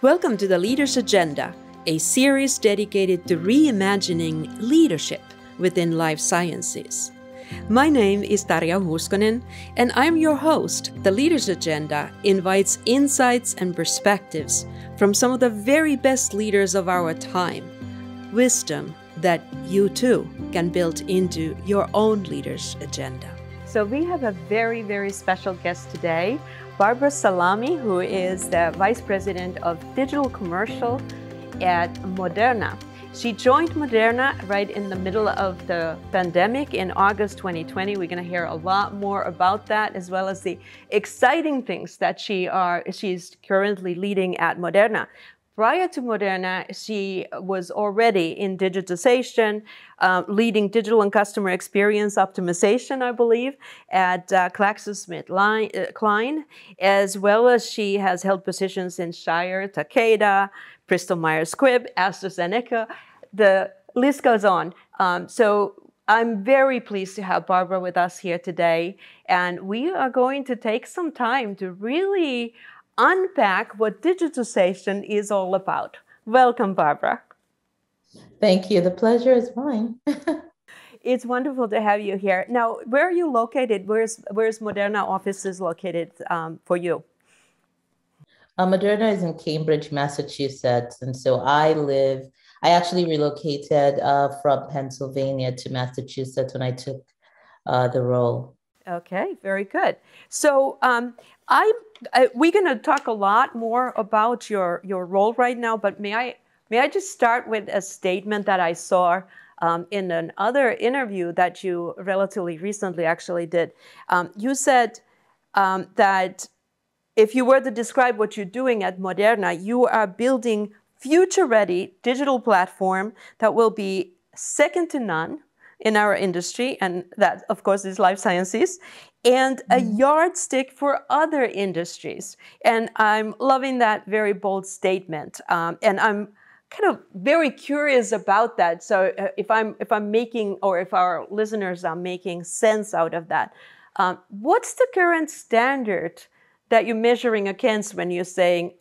Welcome to the Leader's Agenda, a series dedicated to reimagining leadership within life sciences. My name is Tarja Huuskonen, and I'm your host. The Leader's Agenda invites insights and perspectives from some of the very best leaders of our time, wisdom that you too can build into your own leader's agenda. So we have a very, very special guest today, Barbara Salami, who is the Vice President of Digital Commercial at Moderna. She joined Moderna right in the middle of the pandemic in August 2020. We're going to hear a lot more about that, as well as the exciting things that she's currently leading at Moderna. Prior to Moderna, she was already in digitization, leading digital and customer experience optimization, I believe, at GlaxoSmithKline, as well as she has held positions in Shire, Takeda, Bristol Myers Squibb, AstraZeneca. The list goes on. So I'm very pleased to have Barbara with us here today, and we are going to take some time to really unpack what digitization is all about. Welcome, Barbara. Thank you. The pleasure is mine. It's wonderful to have you here. Now, where are you located? Where's Moderna offices located for you? Moderna is in Cambridge, Massachusetts. And so I actually relocated from Pennsylvania to Massachusetts when I took the role. Okay, very good. So we're going to talk a lot more about your role right now, but may I just start with a statement that I saw in another interview that you relatively recently actually did. You said that if you were to describe what you're doing at Moderna, you are building future-ready digital platform that will be second to none in our industry, and that, of course, is life sciences, and a yardstick for other industries. And I'm loving that very bold statement, and I'm kind of very curious about that. So if I'm making, or if our listeners are making sense out of that, what's the current standard that you're measuring against when you're saying,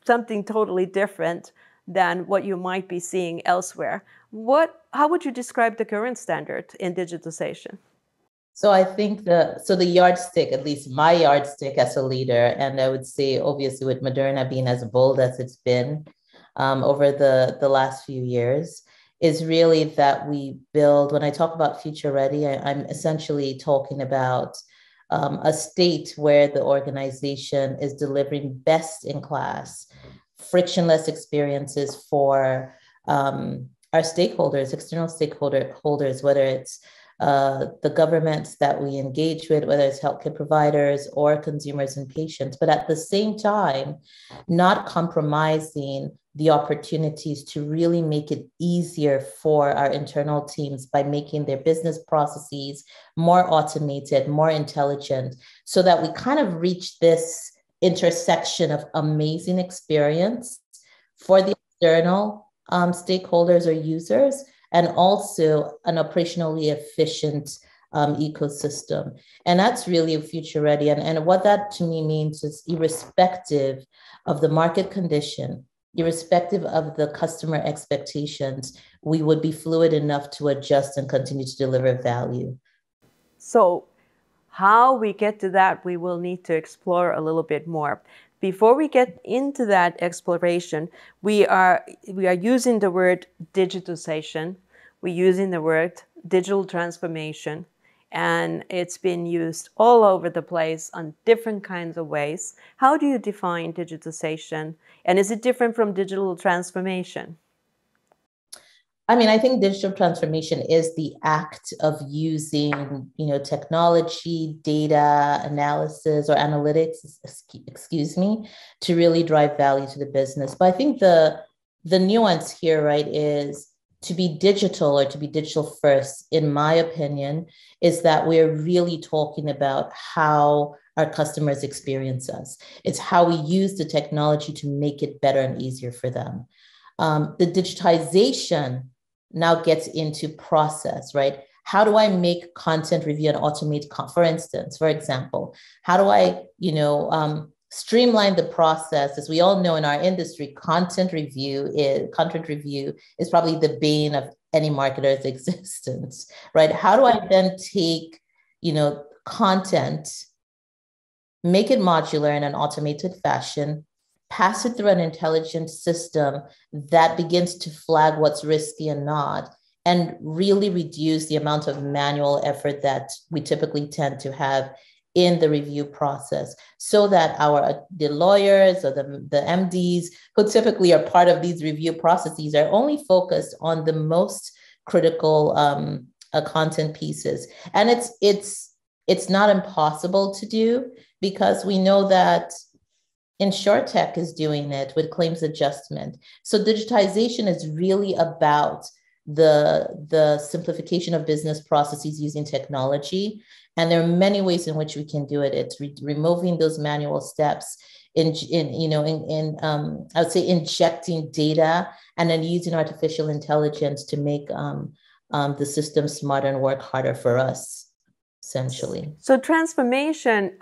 something totally different than what you might be seeing elsewhere? How would you describe the current standard in digitization? So I think the yardstick, at least my yardstick as a leader, and I would say obviously with Moderna being as bold as it's been over the last few years, is really that we build, when I talk about future ready, I'm essentially talking about a state where the organization is delivering best in class, frictionless experiences for our stakeholders, external stakeholders, whether it's the governments that we engage with, whether it's healthcare providers or consumers and patients, but at the same time, not compromising the opportunities to really make it easier for our internal teams by making their business processes more automated, more intelligent, so that we kind of reach this intersection of amazing experience for the external stakeholders or users, and also an operationally efficient ecosystem. And that's really future ready. And what that to me means is, irrespective of the market condition, irrespective of the customer expectations, we would be fluid enough to adjust and continue to deliver value. So how we get to that, we will need to explore a little bit more. Before we get into that exploration, we are using the word digitization, we're using the word digital transformation, and it's been used all over the place on different kinds of ways. How do you define digitization, and is it different from digital transformation? I mean, I think digital transformation is the act of using, technology, data analysis or analytics, to really drive value to the business. But I think the nuance here, right, is to be digital or to be digital first, in my opinion, is that we're really talking about how our customers experience us. It's how we use the technology to make it better and easier for them. The digitization now gets into process, right? How do I make content review and automate, for example, how do I, streamline the process. As we all know in our industry, content review is probably the bane of any marketer's existence, right? How do I then take, content, make it modular in an automated fashion, pass it through an intelligent system that begins to flag what's risky and not, and really reduce the amount of manual effort that we typically tend to have in the review process, so that the lawyers or the MDs who typically are part of these review processes are only focused on the most critical content pieces. And it's not impossible to do, because we know that InsurTech is doing it with claims adjustment. So digitization is really about the simplification of business processes using technology. And there are many ways in which we can do it. It's removing those manual steps, I would say injecting data, and then using artificial intelligence to make the system smarter and work harder for us, essentially. So transformation,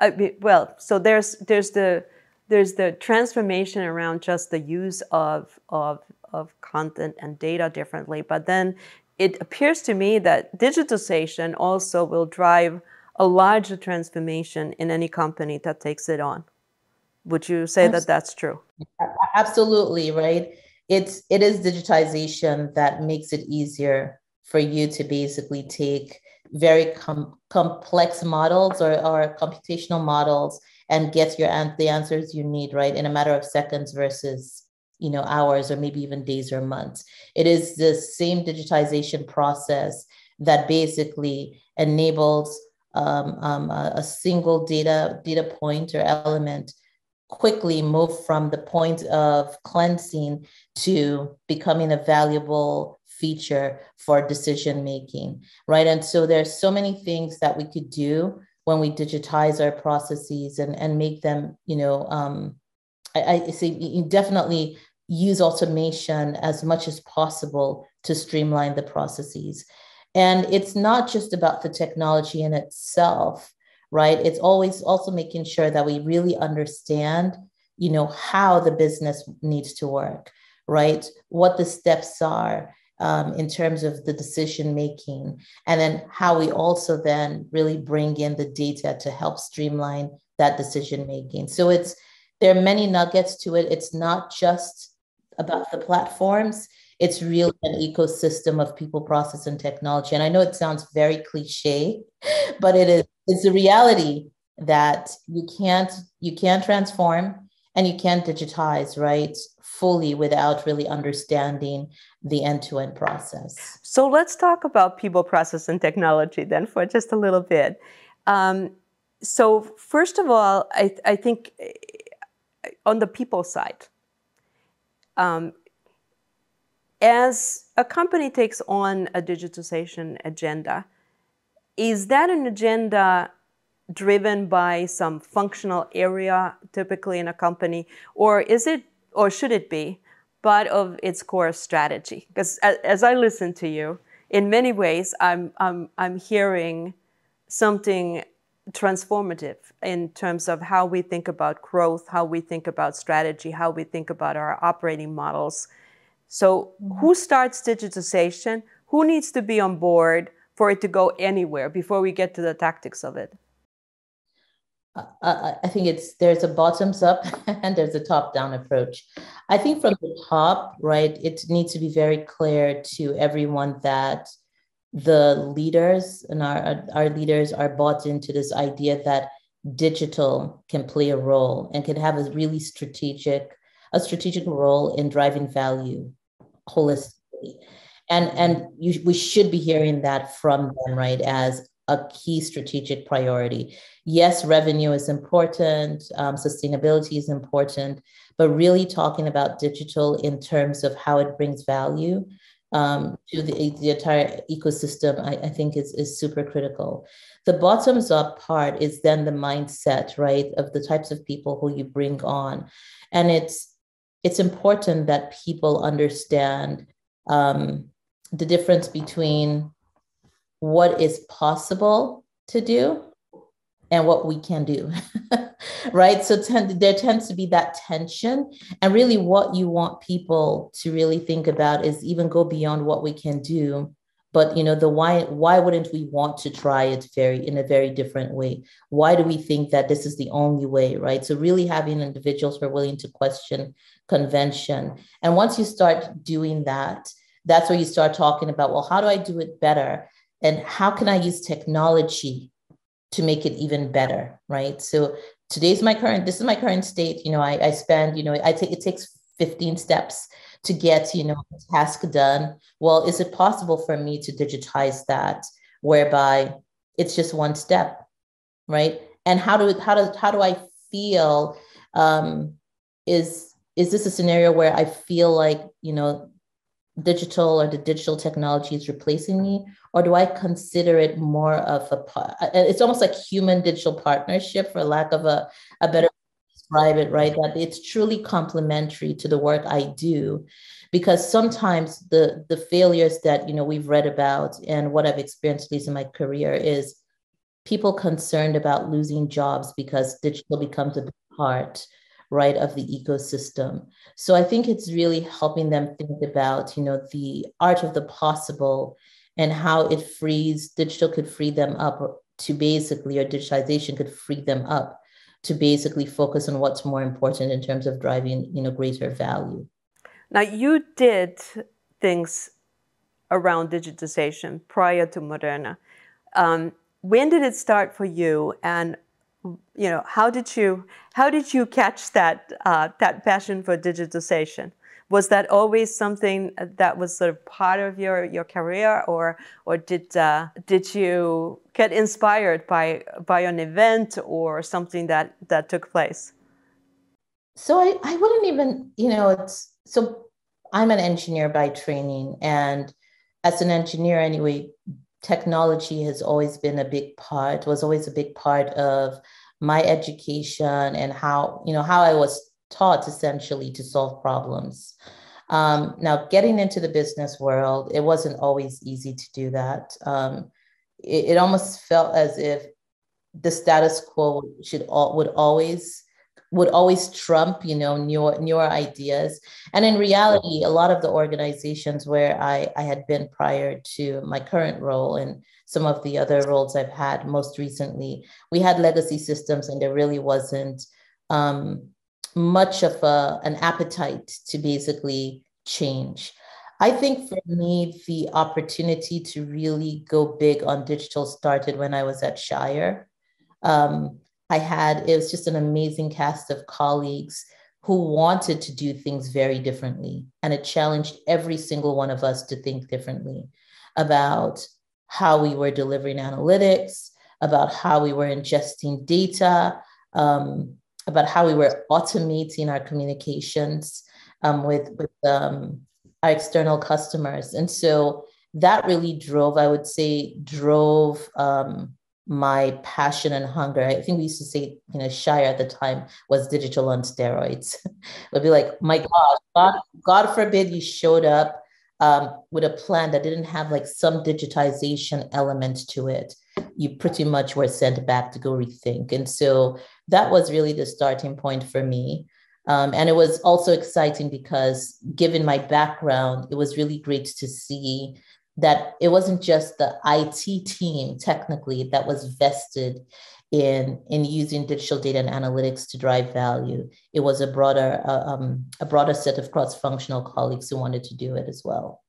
so there's the transformation around just the use of content and data differently, but then it appears to me that digitization also will drive a larger transformation in any company that takes it on. Would you say that that's true? Absolutely, right? It is digitization that makes it easier for you to basically take very complex models or computational models and get the answers you need, right, in a matter of seconds versus hours or maybe even days or months. It is the same digitization process that basically enables a single data point or element quickly move from the point of cleansing to becoming a valuable feature for decision making, right? And so there's so many things that we could do when we digitize our processes and make them, I say you definitely use automation as much as possible to streamline the processes. And it's not just about the technology in itself, right? It's always also making sure that we really understand, how the business needs to work, right? What the steps are in terms of the decision making, and then how we also then really bring in the data to help streamline that decision making. So there are many nuggets to it. It's not just about the platforms. It's really an ecosystem of people, process, and technology. And I know it sounds very cliche, but it's a reality that you can't transform and you can't digitize, right, fully without really understanding the end-to-end process. So let's talk about people, process, and technology then for just a little bit. So first of all, I think on the people side, as a company takes on a digitization agenda, is that an agenda driven by some functional area typically in a company, or should it be part of its core strategy? Because as I listen to you, in many ways, I'm hearing something transformative in terms of how we think about growth, how we think about strategy, how we think about our operating models. So who starts digitization? Who needs to be on board for it to go anywhere before we get to the tactics of it? I think there's a bottoms up and there's a top down approach. I think from the top, right, it needs to be very clear to everyone that the leaders and our leaders are bought into this idea that digital can play a role and can have a really strategic role in driving value holistically. And we should be hearing that from them, right, as a key strategic priority. Yes, revenue is important, sustainability is important, but really talking about digital in terms of how it brings value to the entire ecosystem, I think is super critical. The bottoms up part is then the mindset, right, of the types of people who you bring on. And it's important that people understand the difference between what is possible to do and what we can do, right? So there tends to be that tension. And really, what you want people to really think about is even go beyond what we can do. But the why wouldn't we want to try it in a very different way? Why do we think that this is the only way, right? So really having individuals who are willing to question convention. And once you start doing that, that's where you start talking about, well, how do I do it better? And how can I use technology to make it even better, right? So this is my current state. I spend, it takes 15 steps to get, a task done. Well, is it possible for me to digitize that whereby it's just one step, right? And how do I feel? Is this a scenario where I feel like, the digital technology is replacing me, or do I consider it more of it's almost like human digital partnership, for lack of a better describe it, right? That it's truly complementary to the work I do, because sometimes the failures that we've read about and what I've experienced, at least in my career, is people concerned about losing jobs because digital becomes a big part, right, of the ecosystem. So I think it's really helping them think about, the art of the possible and how digital could free them up to basically, or digitization could free them up to basically focus on what's more important in terms of driving, greater value. Now, you did things around digitization prior to Moderna. When did it start for you, and how did you catch that passion for digitization? Was that always something that was sort of part of your career, or did you get inspired by an event or something that took place? So I wouldn't even, I'm an engineer by training, and as an engineer anyway, technology has always been was always a big part of my education, and how I was taught essentially to solve problems. Now, getting into the business world, it wasn't always easy to do that. It almost felt as if the status quo would always trump, newer ideas. And in reality, a lot of the organizations where I had been prior to my current role, and some of the other roles I've had most recently, we had legacy systems, and there really wasn't much of an appetite to basically change. I think for me, the opportunity to really go big on digital started when I was at Shire. um, it was just an amazing cast of colleagues who wanted to do things very differently. And it challenged every single one of us to think differently about how we were delivering analytics, about how we were ingesting data, about how we were automating our communications with our external customers. And so that really drove my passion and hunger. I think we used to say, Shire at the time was digital on steroids. It'd be like, my gosh, God forbid you showed up with a plan that didn't have like some digitization element to it. You pretty much were sent back to go rethink. And so that was really the starting point for me. And it was also exciting because, given my background, it was really great to see that it wasn't just the IT team technically that was vested in using digital data and analytics to drive value. It was a broader set of cross-functional colleagues who wanted to do it as well.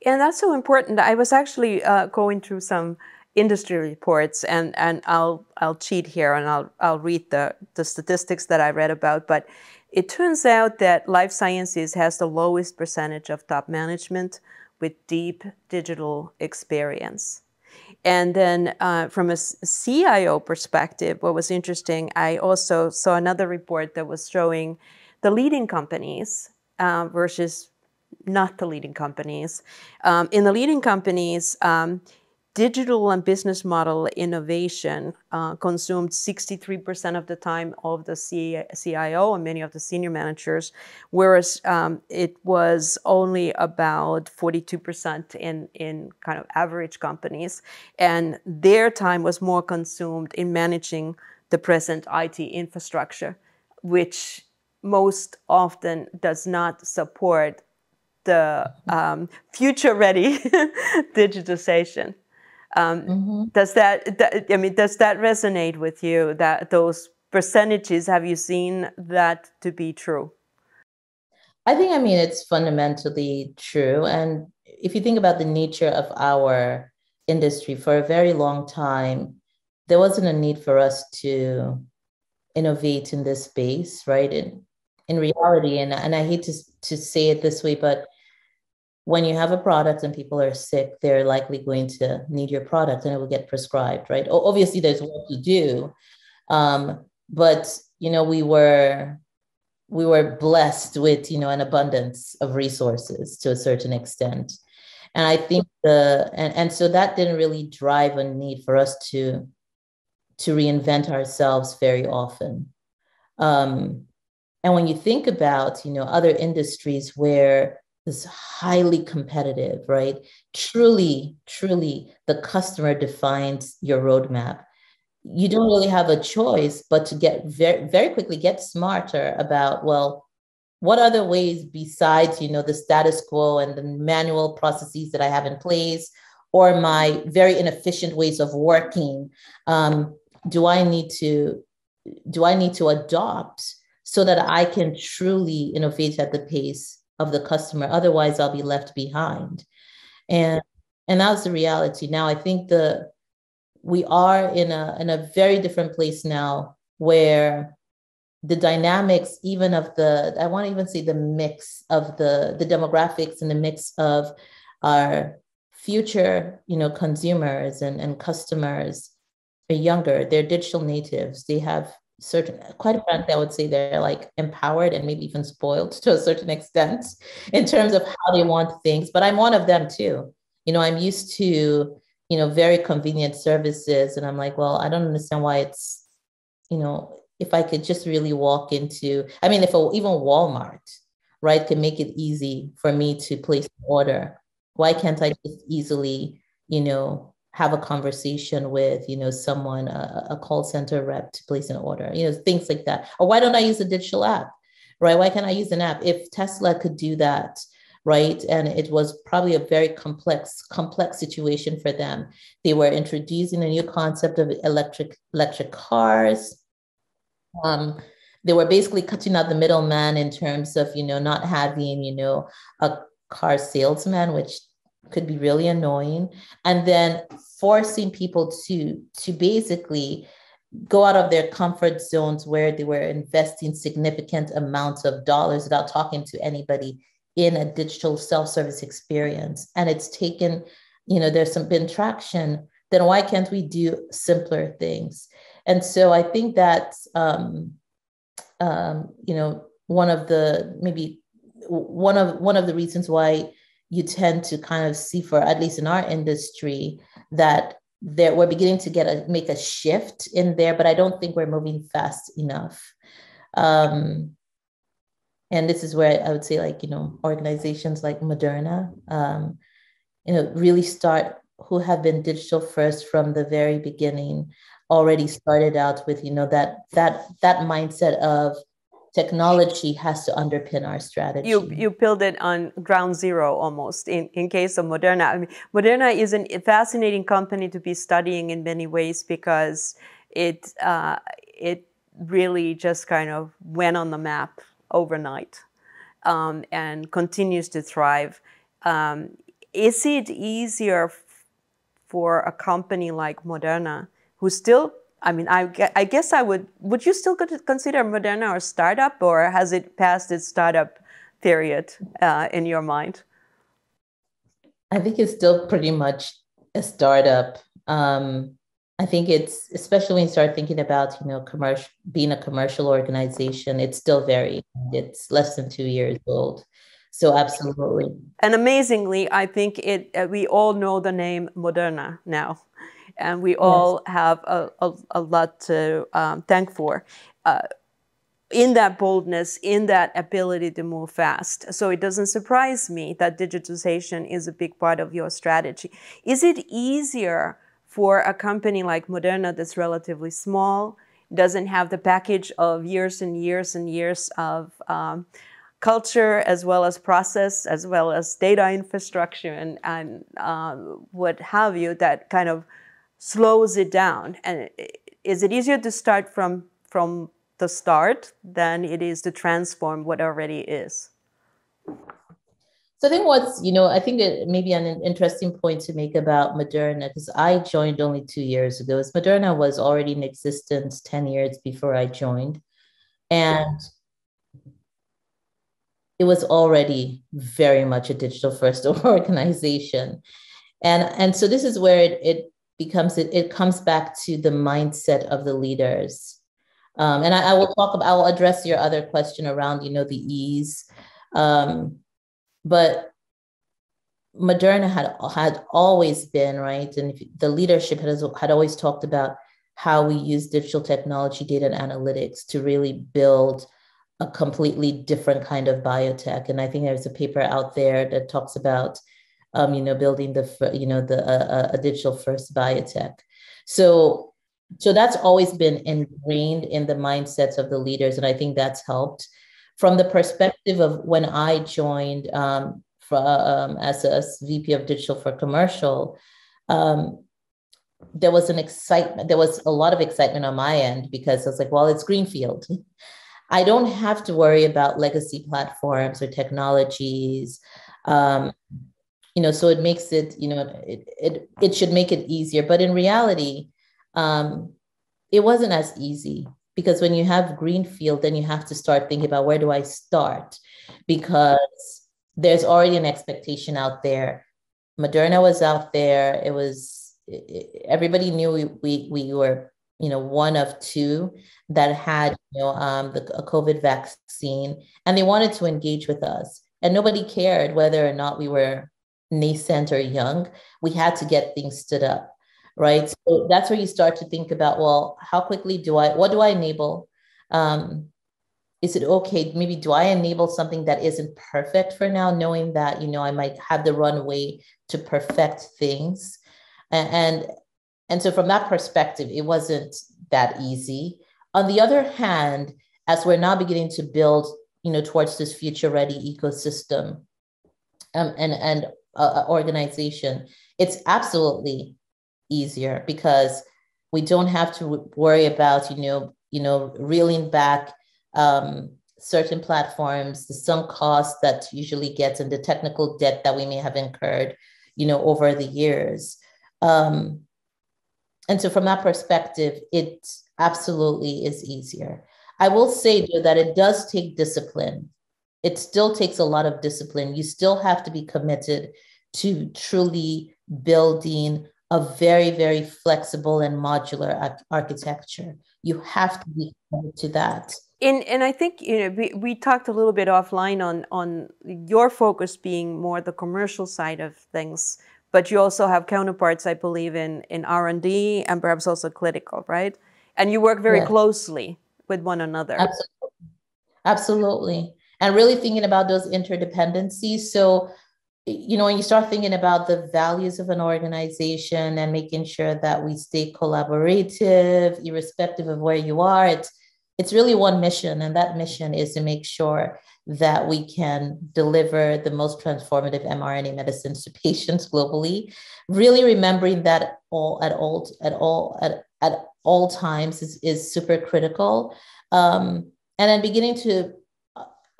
And that's so important. I was actually going through some industry reports, and I'll cheat here, and I'll read the statistics that I read about. But it turns out that life sciences has the lowest percentage of top management with deep digital experience. And then from a CIO perspective, what was interesting, I also saw another report that was showing the leading companies versus not the leading companies. In the leading companies, digital and business model innovation consumed 63% of the time of the CIO and many of the senior managers, whereas it was only about 42% in kind of average companies. And their time was more consumed in managing the present IT infrastructure, which most often does not support the future-ready digitization. Does that resonate with you, that those percentages? Have you seen that to be true? I think, it's fundamentally true. And if you think about the nature of our industry, for a very long time, there wasn't a need for us to innovate in this space, right? In reality, and I hate to say it this way, but when you have a product and people are sick, they're likely going to need your product and it will get prescribed, right? Obviously, there's work to do, but we were blessed with an abundance of resources to a certain extent, and I think and so that didn't really drive a need for us to reinvent ourselves very often. And when you think about other industries where it's highly competitive, right? Truly, truly, the customer defines your roadmap. You don't really have a choice but to get very, very quickly get smarter about, well, what other ways besides, the status quo and the manual processes that I have in place, or my very inefficient ways of working, do I need to adopt so that I can truly innovate at the pace of the customer? Otherwise, I'll be left behind. And that's the reality. Now, I think we are in a very different place now, where the dynamics, even of I want to even say the mix of the demographics and the mix of our future, consumers and customers are younger. They're digital natives. They have quite frankly, I would say they're like empowered and maybe even spoiled to a certain extent in terms of how they want things. But I'm one of them too. I'm used to, very convenient services. And I'm like, well, I don't understand why it's, if I could just really walk into, if even Walmart, right, can make it easy for me to place an order, why can't I just easily, have a conversation with, someone, a call center rep to place an order, things like that? Or why don't I use a digital app, right? Why can't I use an app? If Tesla could do that, right? And it was probably a very complex situation for them. They were introducing a new concept of electric cars. They were basically cutting out the middleman in terms of, not having, a car salesman, which could be really annoying, and then forcing people to basically go out of their comfort zones where they were investing significant amounts of dollars without talking to anybody in a digital self-service experience. And it's taken, there's been traction. Then why can't we do simpler things? And so I think that, one of the reasons why you tend to kind of see, for at least in our industry, that we're beginning to make a shift in there, but I don't think we're moving fast enough. And this is where I would say, like, organizations like Moderna, really who have been digital first from the very beginning, already started out with, that mindset of technology has to underpin our strategy. You build it on ground zero almost in case of Moderna. Moderna is a fascinating company to be studying in many ways, because it really just kind of went on the map overnight, and continues to thrive. Is it easier for a company like Moderna, who still, I guess would you still consider Moderna a startup, or has it passed its startup period in your mind? I think it's still pretty much a startup. I think it's, especially when you start thinking about, being a commercial organization, it's still it's less than 2 years old. So absolutely. And amazingly, I think we all know the name Moderna now, and we Yes. all have a lot to thank for in that boldness, in that ability to move fast. So it doesn't surprise me that digitization is a big part of your strategy. Is it easier for a company like Moderna that's relatively small, doesn't have the package of years and years and years of culture, as well as process, as well as data infrastructure and what have you, that kind of slows it down? And is it easier to start from the start than it is to transform what already is? So I think I think it may be an interesting point to make about Moderna, because I joined only 2 years ago. Moderna was already in existence 10 years before I joined. And it was already very much a digital first organization. And so this is where it comes back to the mindset of the leaders. And I will address your other question around, the ease. But Moderna had always been, right, and the leadership had always talked about how we use digital technology, data, and analytics to really build a completely different kind of biotech. And I think there's a paper out there that talks about, building a digital first biotech. So that's always been ingrained in the mindsets of the leaders, and I think that's helped. From the perspective of when I joined as a VP of Digital for Commercial, there was a lot of excitement on my end, because I was like, well, it's greenfield. I don't have to worry about legacy platforms or technologies. So it makes it, it should make it easier. But in reality, it wasn't as easy, because when you have greenfield, then you have to start thinking about, where do I start? Because there's already an expectation out there. Moderna was out there. Everybody knew we were, one of two that had, a COVID vaccine, and they wanted to engage with us. And nobody cared whether or not we were nascent or young. We had to get things stood up, right? So that's where you start to think about, well, how quickly what do I enable? Is it okay? Maybe do I enable something that isn't perfect for now, knowing that, I might have the runway to perfect things. And so from that perspective, it wasn't that easy. On the other hand, as we're now beginning to build, towards this future ready ecosystem and organization, it's absolutely easier, because we don't have to worry about, reeling back certain platforms, the sunk costs that usually gets, and the technical debt that we may have incurred, over the years. And so from that perspective, it absolutely is easier. I will say, though, that it does take discipline. It still takes a lot of discipline. You still have to be committed to truly building a very, very flexible and modular architecture. You have to be committed to that. And I think we talked a little bit offline on your focus being more the commercial side of things, but you also have counterparts, I believe, in R&D and perhaps also clinical, right? And you work very closely with one another. Absolutely. Absolutely. And really thinking about those interdependencies. So, when you start thinking about the values of an organization and making sure that we stay collaborative, irrespective of where you are, it's really one mission. And that mission is to make sure that we can deliver the most transformative mRNA medicines to patients globally. Really remembering that at all times is super critical. And then beginning to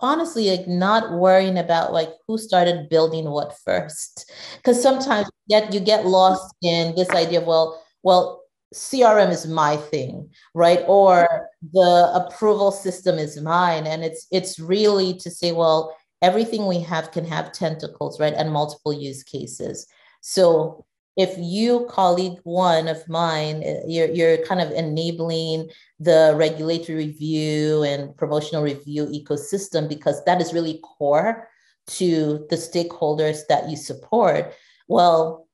honestly, like, not worrying about like who started building what first, because sometimes you get lost in this idea of, well, CRM is my thing, right? Or the approval system is mine. And it's really to say, well, everything we have can have tentacles, right? And multiple use cases. So if you, colleague one of mine, you're kind of enabling the regulatory review and promotional review ecosystem, because that is really core to the stakeholders that you support, well,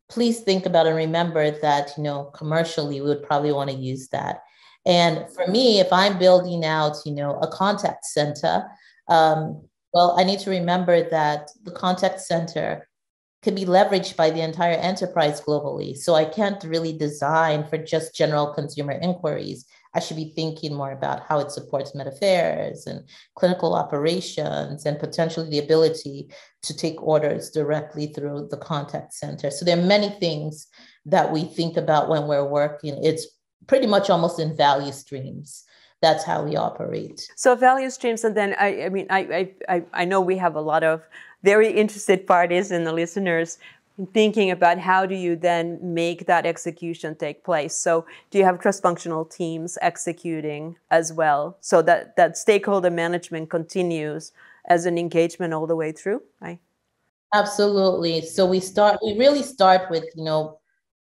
please think about and remember that, commercially, we would probably want to use that. And for me, if I'm building out, a contact center, well, I need to remember that the contact center could be leveraged by the entire enterprise globally. So I can't really design for just general consumer inquiries. I should be thinking more about how it supports med affairs and clinical operations and potentially the ability to take orders directly through the contact center. So there are many things that we think about when we're working. It's pretty much almost in value streams. That's how we operate. So value streams, and then I know we have a lot of very interested parties and the listeners thinking about how do you then make that execution take place. So do you have cross-functional teams executing as well, so that stakeholder management continues as an engagement all the way through? Absolutely. So we really start with,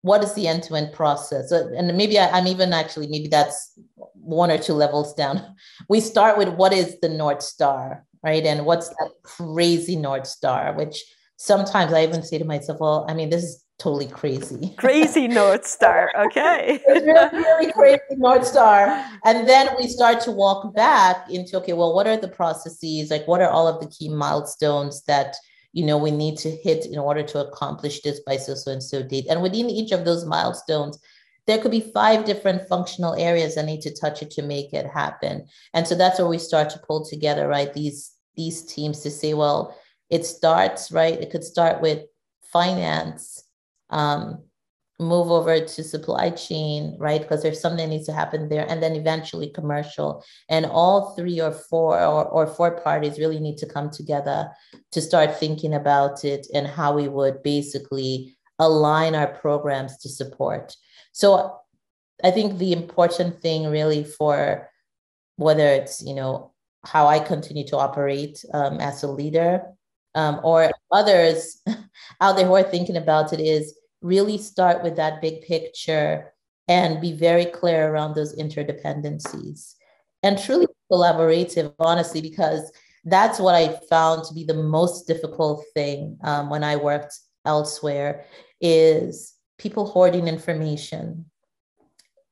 what is the end-to-end process? And maybe maybe that's one or two levels down. We start with what is the North Star, right? And what's that crazy North Star, which sometimes I even say to myself, well, this is totally crazy. Crazy North Star, okay. It's really, really crazy North Star. And then we start to walk back into, okay, well, what are the processes? Like, what are all of the key milestones that we need to hit in order to accomplish this by so and so date? And within each of those milestones, there could be 5 different functional areas that need to touch it to make it happen. And so that's where we start to pull together, right, these teams to say, well, it starts, right? It could start with finance, move over to supply chain, right? Because there's something that needs to happen there. And then eventually commercial. And all 3 or 4 or 4 parties really need to come together to start thinking about it and how we would basically align our programs to support. So I think the important thing really for whether it's, how I continue to operate as a leader or others out there who are thinking about it is really start with that big picture and be very clear around those interdependencies and truly collaborative, honestly, because that's what I found to be the most difficult thing when I worked elsewhere is people hoarding information,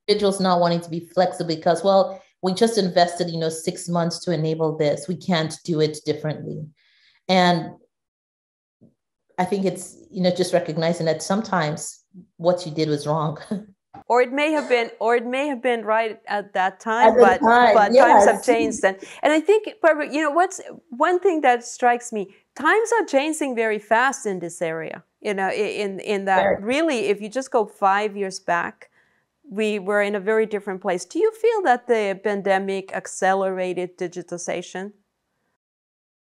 individuals not wanting to be flexible because, well, we just invested, 6 months to enable this. We can't do it differently. And I think it's, just recognizing that sometimes what you did was wrong. Or it may have been right at that time, but yes. Times have changed. And I think, what's one thing that strikes me, times are changing very fast in this area, in that really, if you just go 5 years back, we were in a very different place. Do you feel that the pandemic accelerated digitization?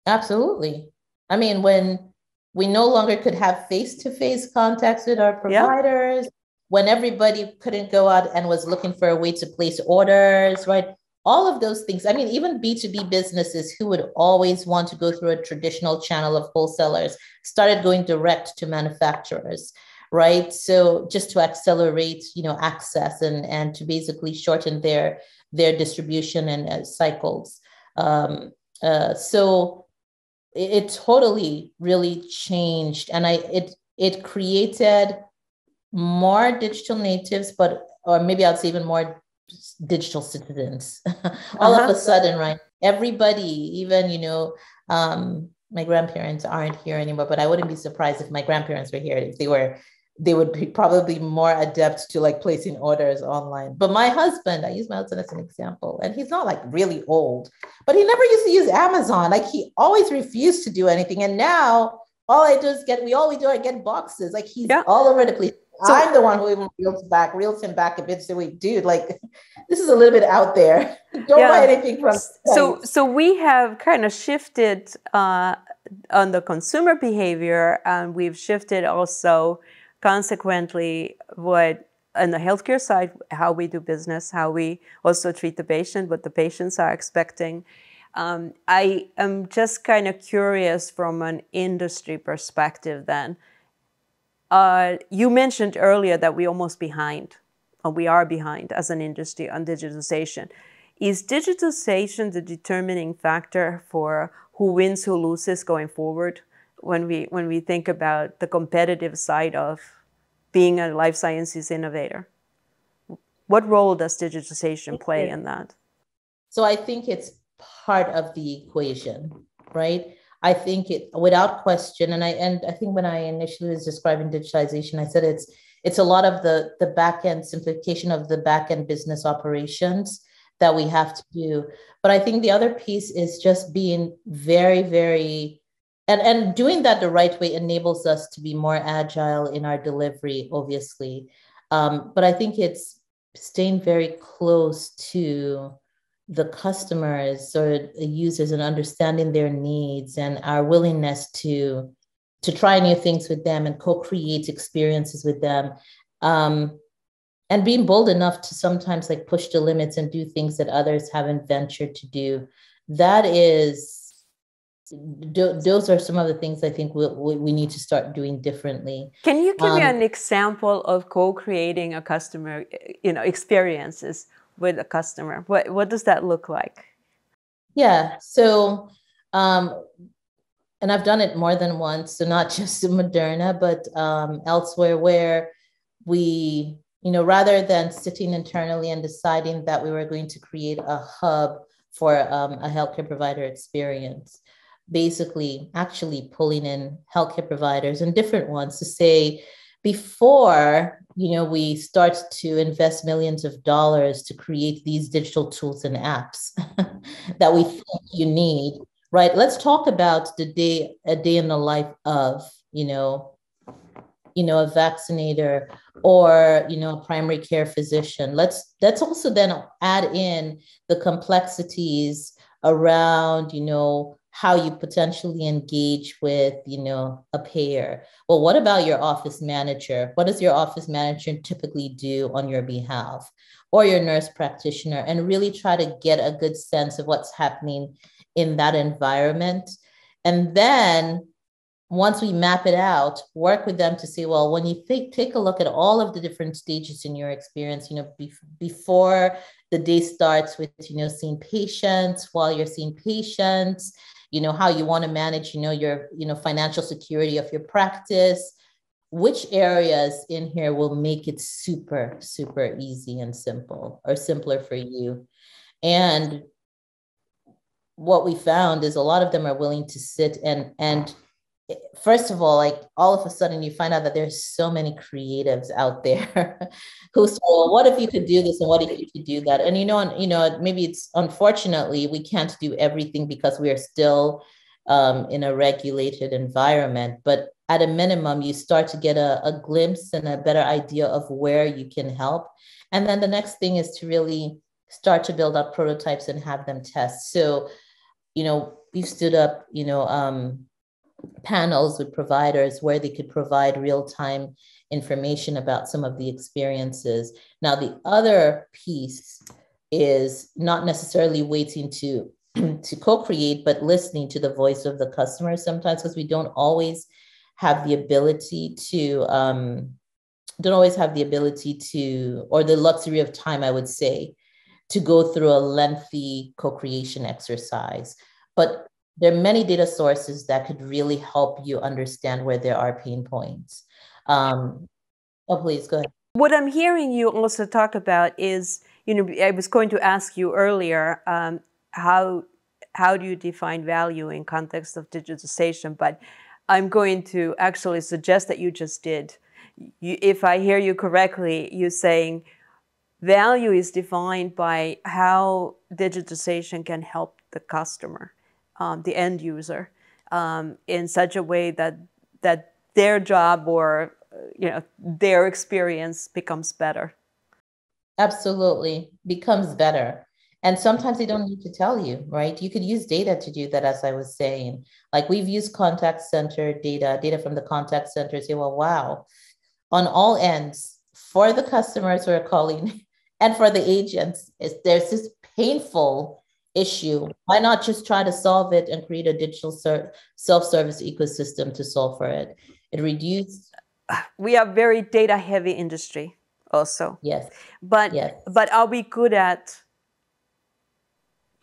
Absolutely. When we no longer could have face-to-face contacts with our providers, when everybody couldn't go out and was looking for a way to place orders, right? All of those things. Even B2B businesses who would always want to go through a traditional channel of wholesalers started going direct to manufacturers, right? So just to accelerate, access and to basically shorten their distribution and cycles. So it totally really changed, and it created more digital natives, or maybe I'd say even more digital citizens. All of a sudden, right? Everybody, even my grandparents aren't here anymore, but I wouldn't be surprised if my grandparents were here. If they would be probably more adept to placing orders online. But my husband, I use my husband as an example, and he's not really old, but he never used to use Amazon. He always refused to do anything. And now all I do is get boxes. He's all over the place. So, I'm the one who even reels him back a bit. So wait, dude, this is a little bit out there. Don't buy anything from. So we have kind of shifted on the consumer behavior, and we've shifted also consequently what on the healthcare side, how we do business, how we also treat the patient, what the patients are expecting. I am just kind of curious from an industry perspective then. You mentioned earlier that we're almost behind, or we are behind as an industry on digitization. Is digitization the determining factor for who wins, who loses going forward when we think about the competitive side of being a life sciences innovator? What role does digitization play in that? So I think it's part of the equation, right? I think it, without question, and I think when I initially was describing digitization, I said it's a lot of the back end simplification of the back end business operations that we have to do. But I think the other piece is just being very, very, and doing that the right way enables us to be more agile in our delivery, obviously. But I think it's staying very close to the customers or the users and understanding their needs and our willingness to try new things with them and co-create experiences with them, and being bold enough to sometimes like push the limits and do things that others haven't ventured to do. That is, those are some of the things I think we need to start doing differently. Can you give me an example of co-creating a customer, experiences with a customer? What does that look like? Yeah. So, and I've done it more than once. So not just in Moderna, but elsewhere where we, rather than sitting internally and deciding that we were going to create a hub for a healthcare provider experience, basically actually pulling in healthcare providers and different ones to say, before we start to invest millions of dollars to create these digital tools and apps that we think you need, right? Let's talk about a day in the life of a vaccinator or a primary care physician. Let's also then add in the complexities around how you potentially engage with a payer. Well, what about your office manager? What does your office manager typically do on your behalf, or your nurse practitioner? And really try to get a good sense of what's happening in that environment. And then once we map it out, work with them to say, well, when you take a look at all of the different stages in your experience, before the day starts with, seeing patients, while you're seeing patients, how you want to manage, your, financial security of your practice, which areas in here will make it super, super easy and simple, or simpler for you. And what we found is a lot of them are willing to sit and first of all, like all of a sudden you find out that there's so many creatives out there who say, well, what if you could do this and what if you could do that? And maybe it's unfortunately we can't do everything because we are still in a regulated environment, but at a minimum you start to get a glimpse and a better idea of where you can help. And then the next thing is to really start to build up prototypes and have them test. So we've stood up panels with providers where they could provide real-time information about some of the experiences. Now, the other piece is not necessarily waiting to co-create, but listening to the voice of the customer sometimes, because we don't always have the ability to, or the luxury of time, I would say, to go through a lengthy co-creation exercise. But there are many data sources that could really help you understand where there are pain points. Please go ahead. What I'm hearing you also talk about is, I was going to ask you earlier, how do you define value in context of digitization? But I'm going to actually suggest that you just did. If I hear you correctly, you're saying value is defined by how digitization can help the customer, the end user, in such a way that their job or their experience becomes better. Absolutely, becomes better. And sometimes they don't need to tell you, right? You could use data to do that, as I was saying. Like we've used contact center data from the contact center to say, well, wow, on all ends, for the customers who are calling and for the agents, there's this painful issue. Why not just try to solve it and create a digital self-service ecosystem to solve for it? It reduced. We are very data heavy industry also. Yes. But yes. but are we good at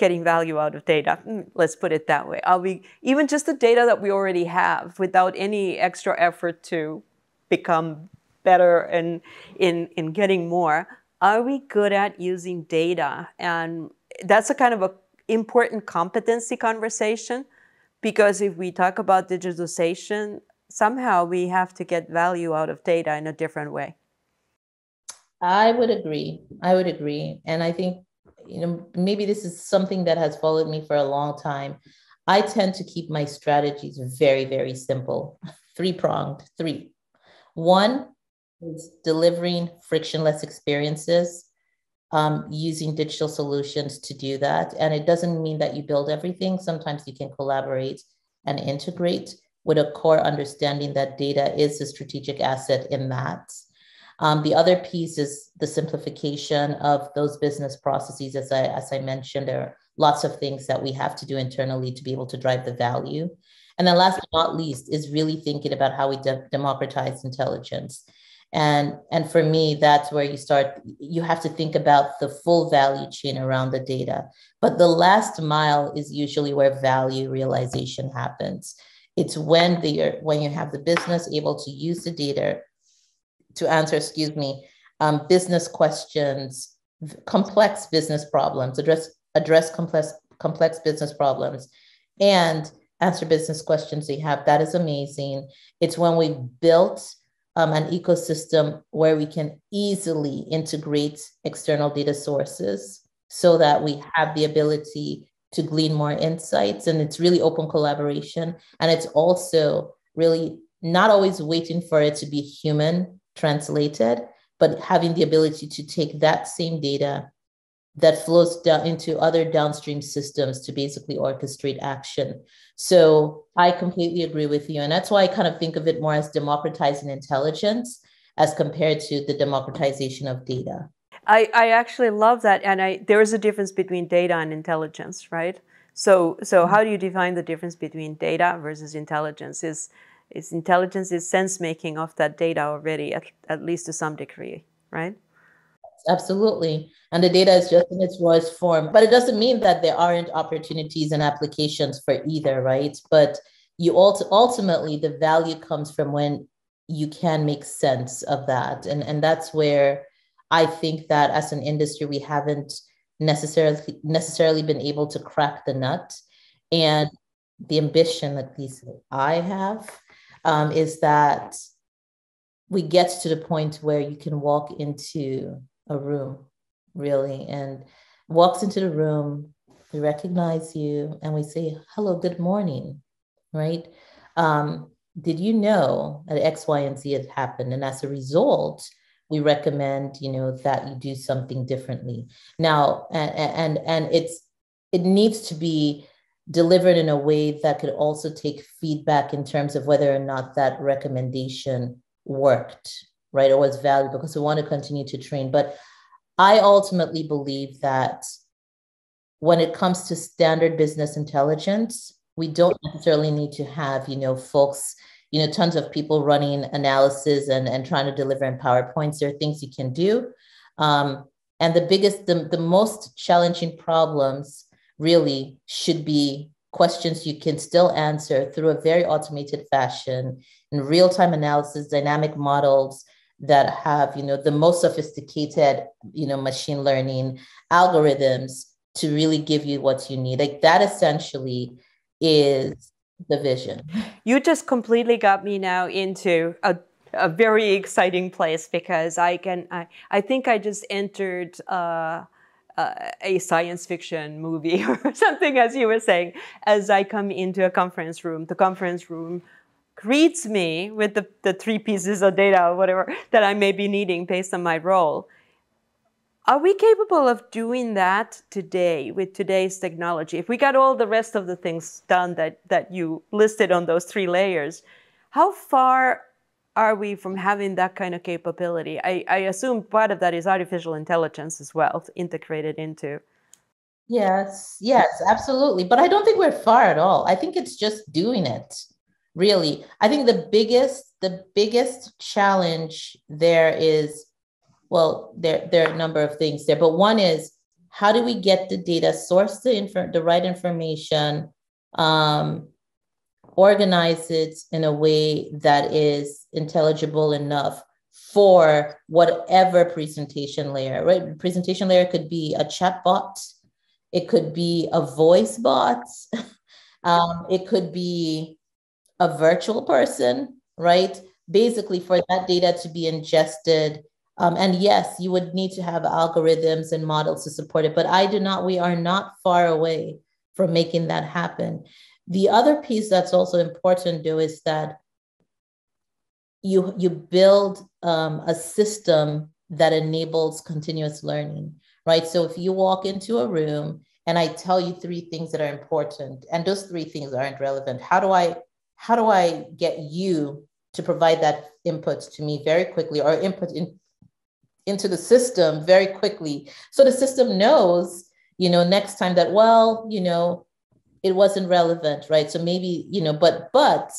getting value out of data? Let's put it that way. Are we, even just the data that we already have, without any extra effort to become better in getting more, are we good at using data? And that's a kind of a important competency conversation, because if we talk about digitalization, somehow we have to get value out of data in a different way. I would agree. I would agree. And I think, maybe this is something that has followed me for a long time. I tend to keep my strategies very, very simple, three-pronged, three. One is delivering frictionless experiences, using digital solutions to do that. And it doesn't mean that you build everything. Sometimes you can collaborate and integrate with a core understanding that data is a strategic asset in that. The other piece is the simplification of those business processes. As I mentioned, there are lots of things that we have to do internally to be able to drive the value. And then last but not least is really thinking about how we democratize intelligence. And for me, that's where you have to think about the full value chain around the data. But the last mile is usually where value realization happens. It's when you have the business able to use the data to answer, business questions, complex business problems, address complex business problems, and answer business questions they have. That is amazing. It's when we built an ecosystem where we can easily integrate external data sources so that we have the ability to glean more insights. And it's really open collaboration. And it's also really not always waiting for it to be human translated, but having the ability to take that same data that flows down into other downstream systems to basically orchestrate action. So I completely agree with you. And that's why I kind of think of it more as democratizing intelligence as compared to the democratization of data. I actually love that. And there is a difference between data and intelligence, right? So how do you define the difference between data versus intelligence? Is intelligence is sense making of that data already, at least to some degree, right? Absolutely. And the data is just in its rawest form, but it doesn't mean that there aren't opportunities and applications for either, right? But ultimately, the value comes from when you can make sense of that. And that's where I think that as an industry, we haven't necessarily been able to crack the nut. And the ambition, at least I have, is that we get to the point where you can walk into a room, really, and walks into the room, we recognize you, and we say, hello, good morning, right? Did you know that X, Y, and Z had happened? And as a result, we recommend, that you do something differently. Now, and it needs to be delivered in a way that could also take feedback in terms of whether or not that recommendation worked, right, or was valuable, because we want to continue to train. But I ultimately believe that when it comes to standard business intelligence, we don't necessarily need to have, folks, tons of people running analysis and trying to deliver in PowerPoints. There are things you can do. And the most challenging problems really should be questions you can still answer through a very automated fashion in real-time analysis, dynamic models that have, the most sophisticated, machine learning algorithms to really give you what you need. Like that essentially is the vision. You just completely got me now into a very exciting place, because I think I just entered a science fiction movie or something, as you were saying. As I come into a conference room, the conference room greets me with the 3 pieces of data or whatever that I may be needing based on my role. Are we capable of doing that today with today's technology? If we got all the rest of the things done that you listed on those 3 layers, how far are we from having that kind of capability? I assume part of that is artificial intelligence as well, integrated into. Yes, absolutely. But I don't think we're far at all. I think it's just doing it, really. I think the biggest challenge there is, well, there are a number of things there, but one is how do we get the data, source the right information, organize it in a way that is intelligible enough for whatever presentation layer, right? Presentation layer could be a chat bot, it could be a voice bot, it could be a virtual person, right? Basically, for that data to be ingested. And yes, you would need to have algorithms and models to support it, but we are not far away from making that happen. The other piece that's also important, though, is that you build a system that enables continuous learning, right? So if you walk into a room and I tell you 3 things that are important, and those 3 things aren't relevant, how do I get you to provide that input to me very quickly, or input into the system very quickly, so the system knows, next time that, well, it wasn't relevant, right? So maybe, but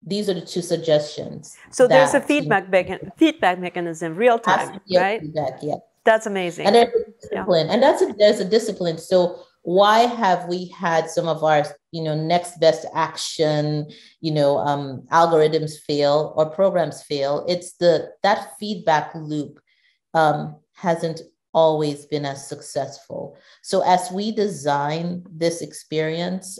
these are the 2 suggestions. So there's a feedback mechanism, real time, right? Feedback, yeah. That's amazing. And there's a discipline, and there's a discipline. So why have we had some of our, next best action, algorithms fail or programs fail? It's that feedback loop hasn't always been as successful. So as we design this experience,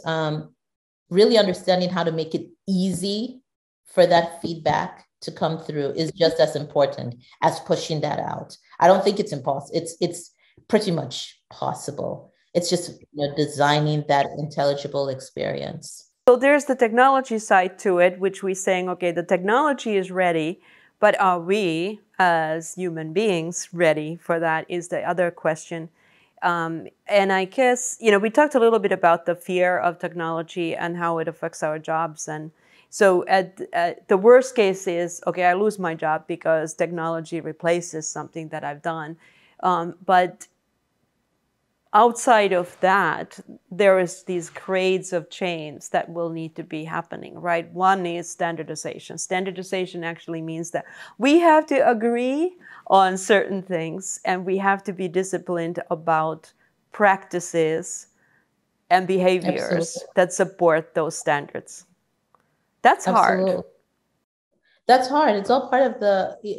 really understanding how to make it easy for that feedback to come through is just as important as pushing that out. I don't think it's impossible. It's pretty much possible. It's just designing that intelligible experience. So there's the technology side to it, which we're saying, okay, the technology is ready, but are we as human beings ready for that is the other question. And I guess, we talked a little bit about the fear of technology and how it affects our jobs. And so the worst case is, okay, I lose my job because technology replaces something that I've done. But outside of that, there is these grades of change that will need to be happening, right? One is standardization. Standardization actually means that we have to agree on certain things, and we have to be disciplined about practices and behaviors that support those standards. That's hard. That's hard. It's all part of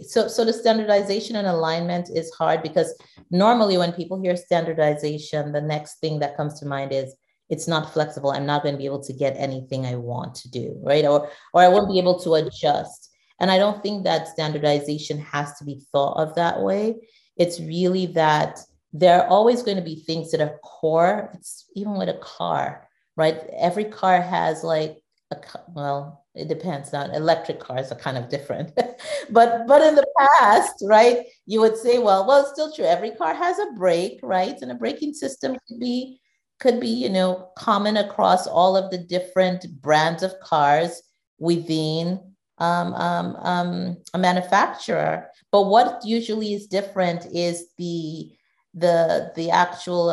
so the standardization and alignment is hard, because normally when people hear standardization, the next thing that comes to mind is it's not flexible. I'm not going to be able to get anything I want to do, right? Or I won't be able to adjust. And I don't think that standardization has to be thought of that way. It's really that there are always going to be things that are core. It's even with a car, right? Every car has it depends. Now, electric cars are kind of different, but in the past, right, you would say, well, it's still true. Every car has a brake, right, and a braking system could be common across all of the different brands of cars within a manufacturer. But what usually is different is the actual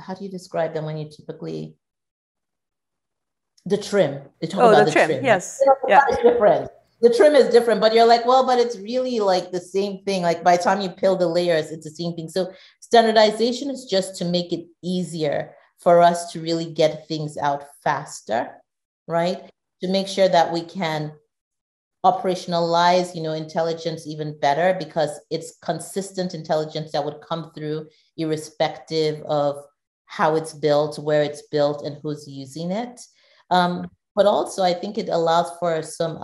how do you describe them when you typically the trim. They talk about the trim. Yes. It's different. The trim is different, but you're like, well, but it's really like the same thing. Like by the time you peel the layers, it's the same thing. So standardization is just to make it easier for us to really get things out faster, right? To make sure that we can operationalize, intelligence even better, because it's consistent intelligence that would come through irrespective of how it's built, where it's built, and who's using it. But also, I think it allows for some,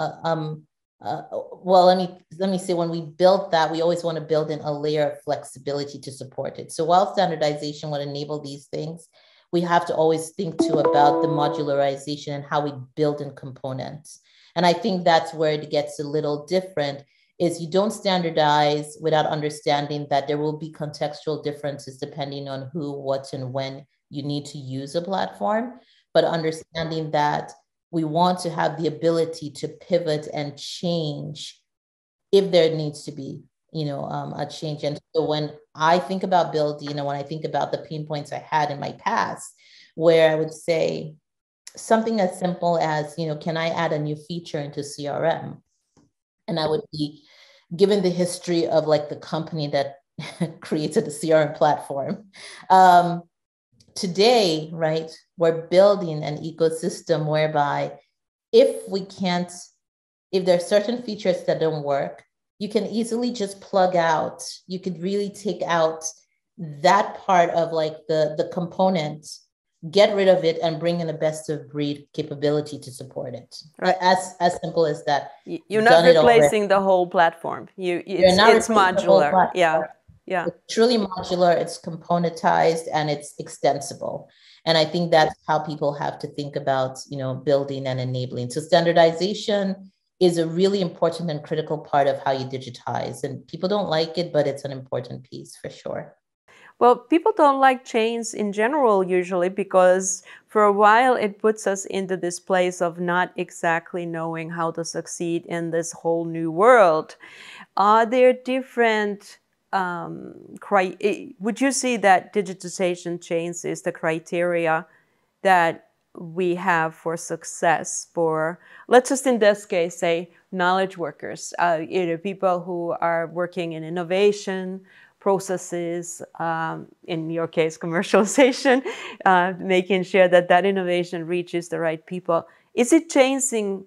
let me say, when we build that, we always want to build in a layer of flexibility to support it. So while standardization would enable these things, we have to always think too about the modularization and how we build in components. And I think that's where it gets a little different, is you don't standardize without understanding that there will be contextual differences depending on who, what, and when you need to use a platform. But understanding that we want to have the ability to pivot and change if there needs to be, a change. And so when I think about building, when I think about the pain points I had in my past, where I would say something as simple as, can I add a new feature into CRM? And I would be given the history of like the company that created a CRM platform. Today, right, we're building an ecosystem whereby if we can't, if there are certain features that don't work, you can easily just plug out. You could really take out that part of like the component, get rid of it, and bring in a best of breed capability to support it. Right. As simple as that. You're not replacing the whole platform. It's modular. Yeah. Yeah. It's truly modular, it's componentized, and it's extensible. And I think that's how people have to think about, building and enabling. So standardization is a really important and critical part of how you digitize. And people don't like it, but it's an important piece for sure. Well, people don't like change in general usually because for a while it puts us into this place of not exactly knowing how to succeed in this whole new world. Are there different, would you see that digitization changes the criteria that we have for success for, let's just in this case say knowledge workers, people who are working in innovation, processes, in your case, commercialization, making sure that that innovation reaches the right people. Is it changing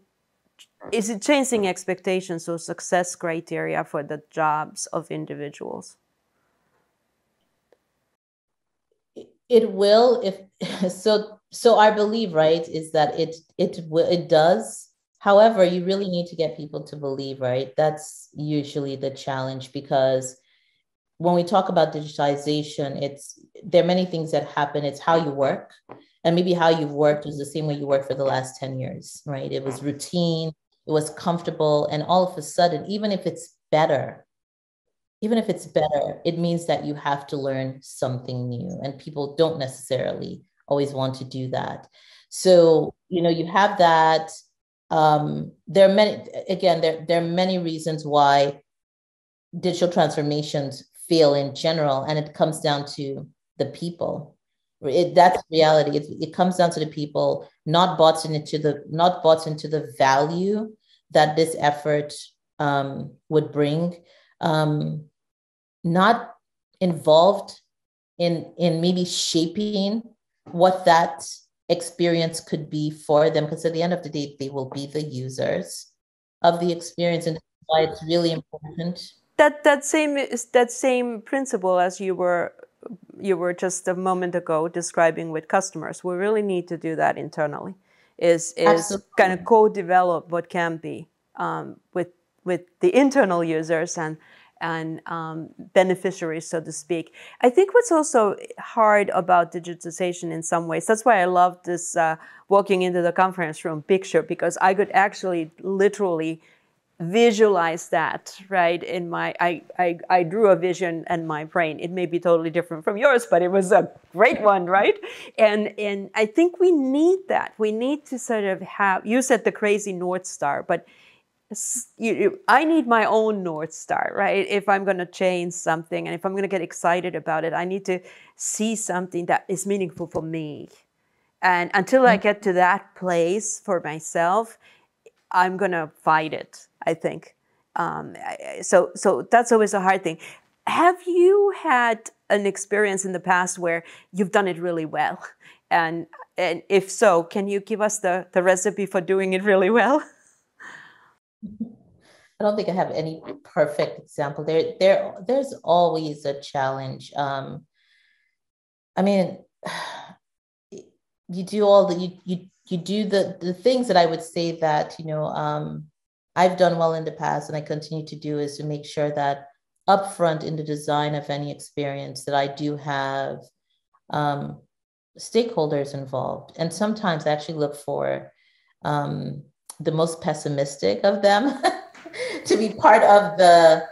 expectations or success criteria for the jobs of individuals? It will, if so. So I believe, right, is that it does. However, you really need to get people to believe, right? That's usually the challenge, because when we talk about digitization, there are many things that happen. It's how you work, and maybe how you've worked was the same way you worked for the last 10 years, right? It was routine, it was comfortable, and all of a sudden, even if it's better, it means that you have to learn something new, and people don't necessarily always want to do that. So, you have that. There are many, again, there are many reasons why digital transformations fail in general, and it comes down to the people. That's reality. It comes down to the people not bought into the value that this effort would bring, not involved in maybe shaping what that experience could be for them, because at the end of the day, they will be the users of the experience, and that's why it's really important. That same principle as you were just a moment ago describing with customers. We really need to do that internally. Is Absolutely. Kind of co-develop what can be with the internal users and beneficiaries, so to speak. I think what's also hard about digitization in some ways, that's why I love this walking into the conference room picture, because I could actually literally visualize that, right? In my, I drew a vision in my brain. It may be totally different from yours, but it was a great one, right? And I think we need that. We need to sort of have, you said the crazy North Star, but I need my own North Star, right? If I'm going to change something and if I'm going to get excited about it, I need to see something that is meaningful for me. And until I get to that place for myself, I'm going to fight it, I think. So that's always a hard thing. Have you had an experience in the past where you've done it really well? And if so, can you give us the recipe for doing it really well? I don't think I have any perfect example. There's always a challenge. I mean, you do all the you do the things that I would say that I've done well in the past, and I continue to do, is to make sure that upfront in the design of any experience that I do have stakeholders involved, and sometimes I actually look for the most pessimistic of them to be part of the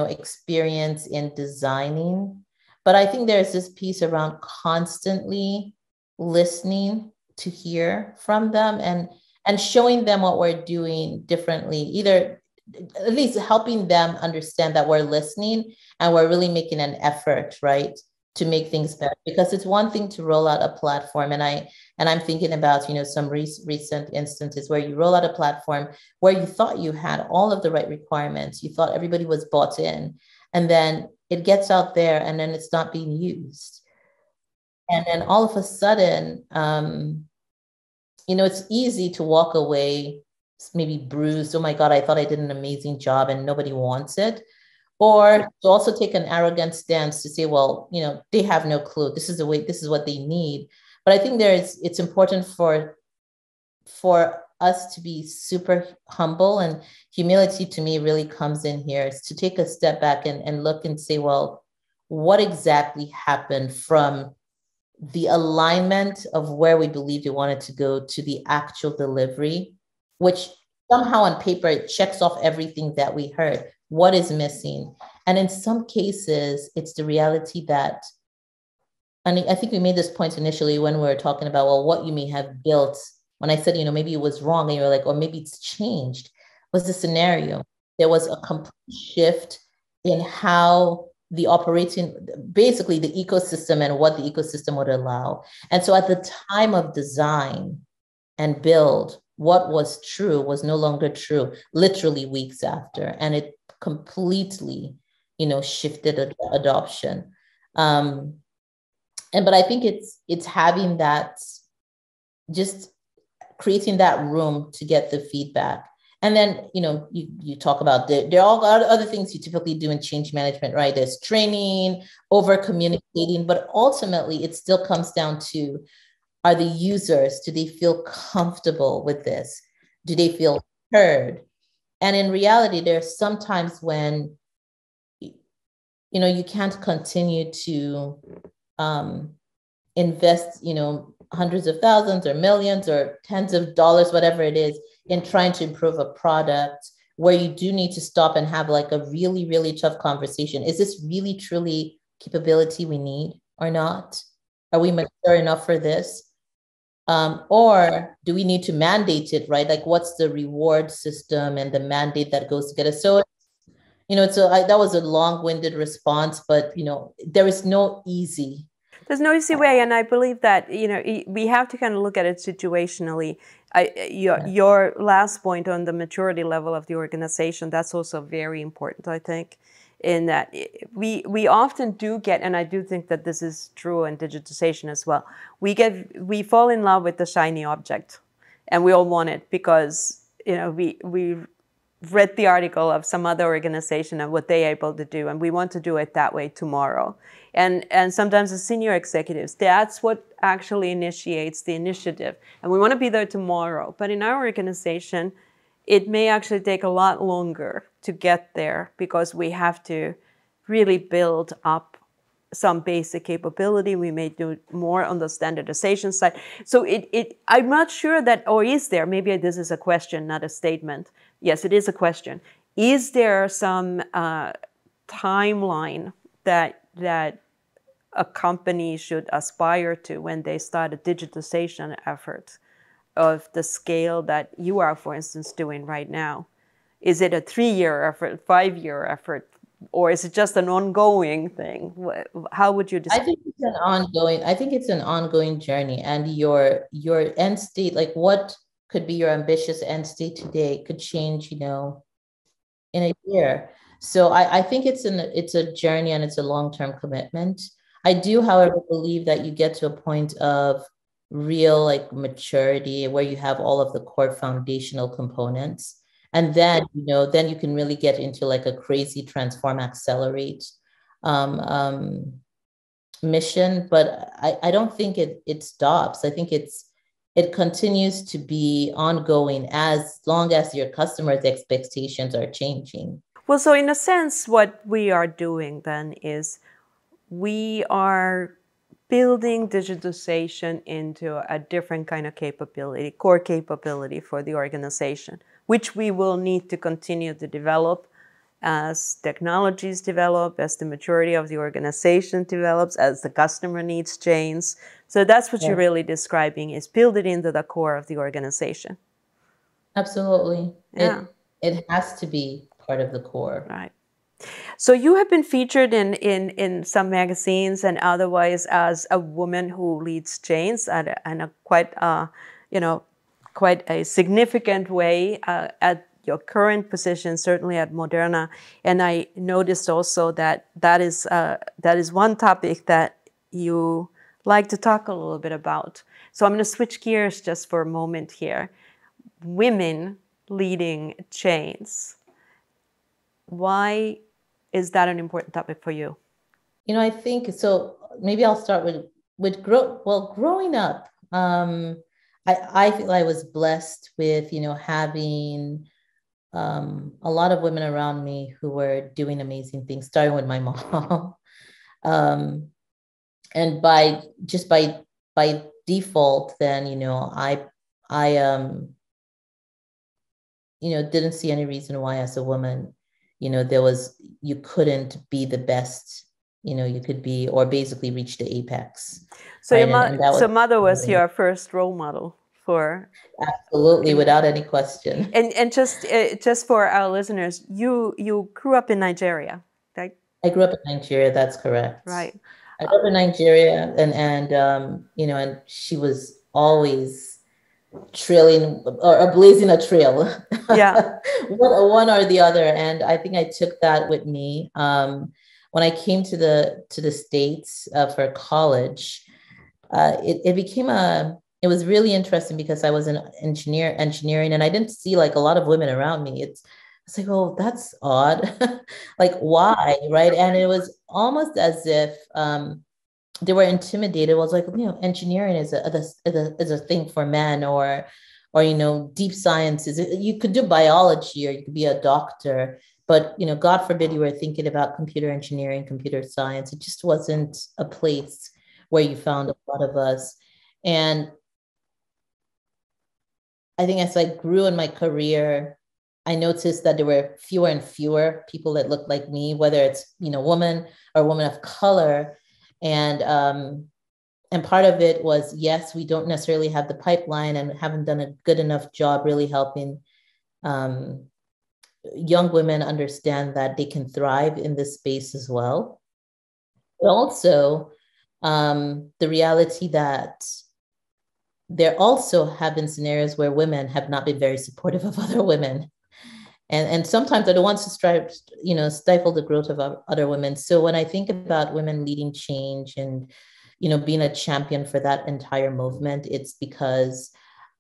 experience in designing. But I think there's this piece around constantly listening to hear from them, and showing them what we're doing differently, either at least helping them understand that we're listening and we're really making an effort, right, to make things better, because it's one thing to roll out a platform, and I'm thinking about, some recent instances where you roll out a platform where you thought you had all of the right requirements, you thought everybody was bought in, and then it gets out there and then it's not being used, and then all of a sudden, it's easy to walk away maybe bruised. Oh my God, I thought I did an amazing job and nobody wants it. Or to also take an arrogant stance to say, well, they have no clue. This is the way, this is what they need. But I think it's important for us to be super humble, and humility to me really comes in here. Is to take a step back and look and say, well, what exactly happened from the alignment of where we believed we wanted to go to the actual delivery, which somehow on paper it checks off everything that we heard. What is missing? And in some cases, it's the reality that, and I think we made this point initially when we were talking about, well, what you may have built. When I said, maybe it was wrong, and you're like, or maybe it's changed, was the scenario. There was a complete shift in how the operating, basically the ecosystem and what the ecosystem would allow. And so at the time of design and build, what was true was no longer true, literally weeks after. And it completely, shifted adoption. But I think it's having that, just creating that room to get the feedback. And then, you talk about there are all other things you typically do in change management, right? There's training, over communicating, but ultimately it still comes down to, are the users, do they feel comfortable with this? Do they feel heard? And in reality, there's sometimes when, you can't continue to invest, hundreds of thousands or millions or tens of dollars, whatever it is, in trying to improve a product, where you do need to stop and have like a really, really tough conversation. Is this really, truly capability we need or not? Are we mature enough for this? Or do we need to mandate it, right? Like, what's the reward system and the mandate that goes together? So, that was a long-winded response, but, there is no easy. There's no easy way, and I believe that we have to kind of look at it situationally. Your last point on the maturity level of the organization, that's also very important, I think, in that we often do get, and I do think that this is true in digitization as well. We fall in love with the shiny object, and we all want it because we read the article of some other organization and what they're able to do, and we want to do it that way tomorrow. And sometimes the senior executives, that's what actually initiates the initiative. And we want to be there tomorrow. But in our organization, it may actually take a lot longer to get there because we have to really build up some basic capability. We may do more on the standardization side. So I'm not sure that, or is there, maybe this is a question, not a statement. Yes, it is a question. Is there some timeline that a company should aspire to when they start a digitization effort of the scale that you are, for instance, doing right now? Is it a 3-year effort, 5-year effort, or is it just an ongoing thing? How would you describe? I think it's an ongoing journey, and your end state, like what could be your ambitious end state today, could change, in a year. So I think it's a journey, and it's a long-term commitment. I do, however, believe that you get to a point of real like maturity where you have all of the core foundational components. And then you can really get into like a crazy transform, accelerate mission. But I don't think it stops. I think it continues to be ongoing as long as your customers' expectations are changing. Well, so in a sense, what we are doing then is we are building digitization into a different kind of capability, core capability for the organization, which we will need to continue to develop as technologies develop, as the maturity of the organization develops, as the customer needs change. So that's what you're really describing, is build it into the core of the organization. Absolutely. Yeah. It has to be part of the core. Right. So you have been featured in some magazines and otherwise as a woman who leads change and a quite you know quite a significant way at your current position, certainly at Moderna. And I noticed also that that is one topic that you like to talk a little bit about. So I'm going to switch gears just for a moment here. Women leading change. Why is that an important topic for you? I think so. Maybe I'll start with growing up. I feel I was blessed with having a lot of women around me who were doing amazing things, starting with my mom. And by default, then I didn't see any reason why as a woman, you couldn't be the best, you could be, or basically reach the apex. So right? And that was mother was your first role model for absolutely without any question. And just for our listeners, you grew up in Nigeria, right? I grew up in Nigeria. That's correct. Right. I grew up in Nigeria, and she was always trailing or blazing a trail. Yeah. one or the other. And I think I took that with me. When I came to the States for college, it was really interesting because I was an engineering, and I didn't see like a lot of women around me. It's like, oh, that's odd. Like, why? Right. And it was almost as if they were intimidated. It was like, engineering is a thing for men, or deep sciences. You could do biology, or you could be a doctor, but God forbid you were thinking about computer engineering, computer science. It just wasn't a place where you found a lot of us. And I think as I grew in my career, I noticed that there were fewer and fewer people that looked like me, whether it's woman or woman of color. And part of it was, yes, we don't necessarily have the pipeline and haven't done a good enough job really helping young women understand that they can thrive in this space as well. But also, the reality that there also have been scenarios where women have not been very supportive of other women. And sometimes they're the ones who stifle the growth of other women. So when I think about women leading change and, being a champion for that entire movement, it's because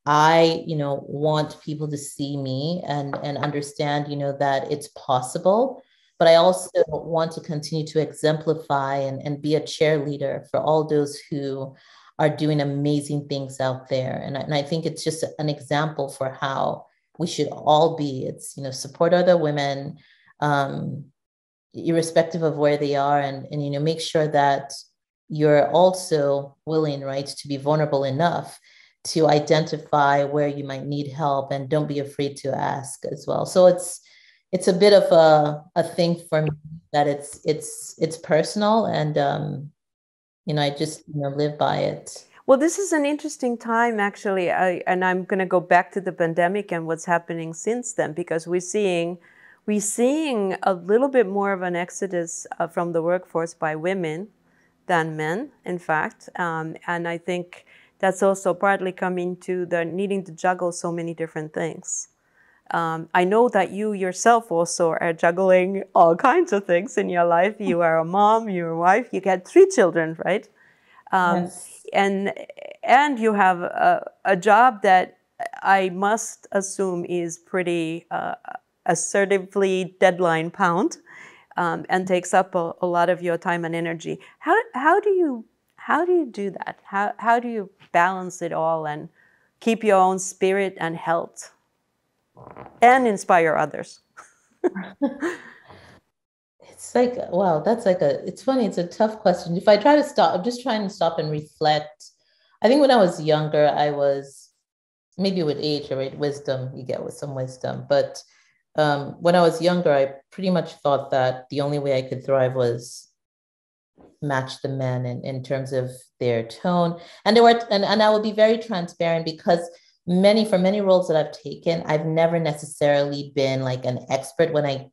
I, want people to see me and understand, that it's possible. But I also want to continue to exemplify and be a cheerleader for all those who are doing amazing things out there. And I think it's just an example for how we should all be. It's, support other women, irrespective of where they are, and make sure that you're also willing, right, to be vulnerable enough to identify where you might need help, and don't be afraid to ask as well. So it's a bit of a thing for me that it's personal, and I just live by it. Well, this is an interesting time, actually, and I'm going to go back to the pandemic and what's happening since then, because we're seeing a little bit more of an exodus from the workforce by women than men, in fact, and I think that's also partly coming to the needing to juggle so many different things. I know that you yourself also are juggling all kinds of things in your life. You are a mom, you're a wife, you get 3 children, right? Yes. And you have a job that I must assume is pretty assertively deadline bound, and takes up a lot of your time and energy. How do you do that? How do you balance it all and keep your own spirit and health and inspire others? It's like, wow, it's funny. It's a tough question. If I try to stop, I'm just trying to stop and reflect. I think when I was younger, I was, maybe with age or with wisdom, you get with some wisdom. But when I was younger, I pretty much thought that the only way I could thrive was match the men in terms of their tone. And I will be very transparent, because for many roles that I've taken, I've never necessarily been like an expert when I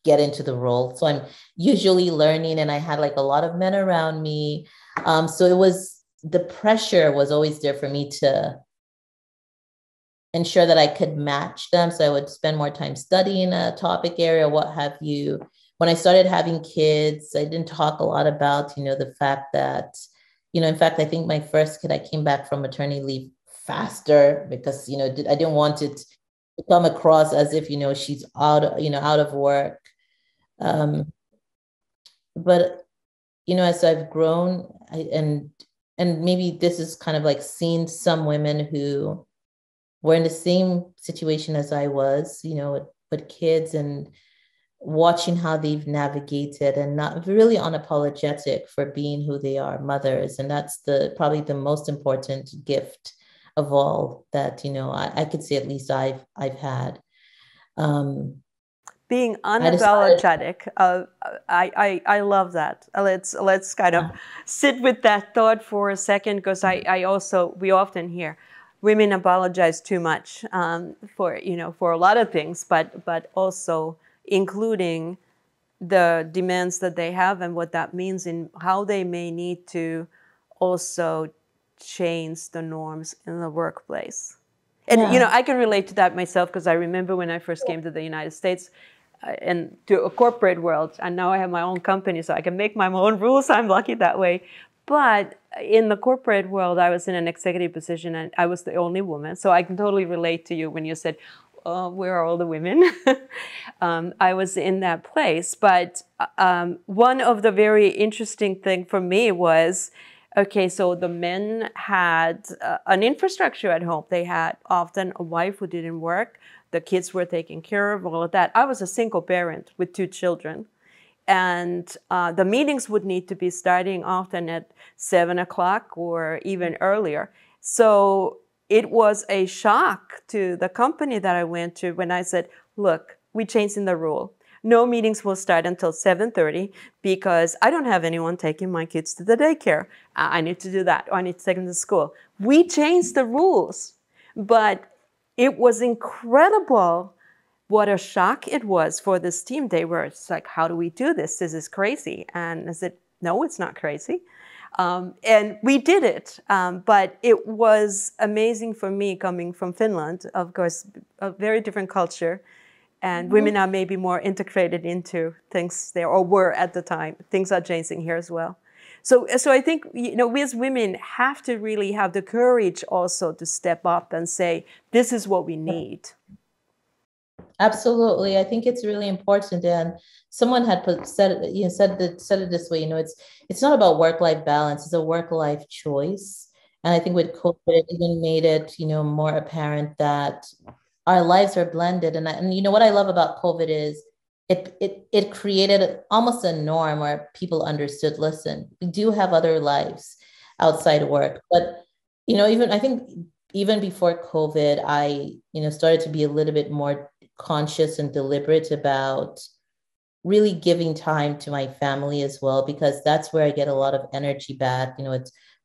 get into the role. So I'm usually learning, and I had like a lot of men around me. So it was, the pressure was always there for me to ensure that I could match them. So I would spend more time studying a topic area, what have you. When I started having kids, I didn't talk a lot about, the fact that, in fact, I think my first kid, I came back from maternity leave faster because, I didn't want it to come across as if, she's out of work. But, as I've grown, and maybe this is kind of like seeing some women who were in the same situation as I was, with kids, and watching how they've navigated and not really unapologetic for being who they are, mothers. And that's probably the most important gift of all that, I could say at least I've had. Being I decided, unapologetic. I love that. Let's kind of sit with that thought for a second, because we often hear women apologize too much for a lot of things, but also including the demands that they have and what that means in how they may need to also change the norms in the workplace. And yeah. I can relate to that myself, because I remember when I first came to the United States and to a corporate world, and now I have my own company, so I can make my own rules. I'm lucky that way. But in the corporate world, I was in an executive position, and I was the only woman. So I can totally relate to you when you said, "Oh, where are all the women?" I was in that place. But one of the very interesting thing for me was, okay, so the men had an infrastructure at home. They had often a wife who didn't work. The kids were taken care of, all of that. I was a single parent with 2 children. And the meetings would need to be starting often at 7 o'clock or even earlier. So it was a shock to the company that I went to when I said, look, we changed in the rule. No meetings will start until 7:30 because I don't have anyone taking my kids to the daycare. I need to do that, or I need to take them to school. We changed the rules, but it was incredible what a shock it was for this team. They were like, how do we do this? This is crazy. And I said, no, it's not crazy. And we did it. But it was amazing for me coming from Finland, of course, a very different culture. And women are maybe more integrated into things there, or were at the time. Things are changing here as well. So I think, we as women have to really have the courage also to step up and say, this is what we need. Absolutely. I think it's really important. And someone had said it this way, it's not about work-life balance, it's a work-life choice. And I think with COVID, it even made it, more apparent that our lives are blended. And what I love about COVID is it created almost a norm where people understood, listen, we do have other lives outside work. But, even I think even before COVID, I, started to be a little bit more conscious and deliberate about really giving time to my family as well, because that's where I get a lot of energy back.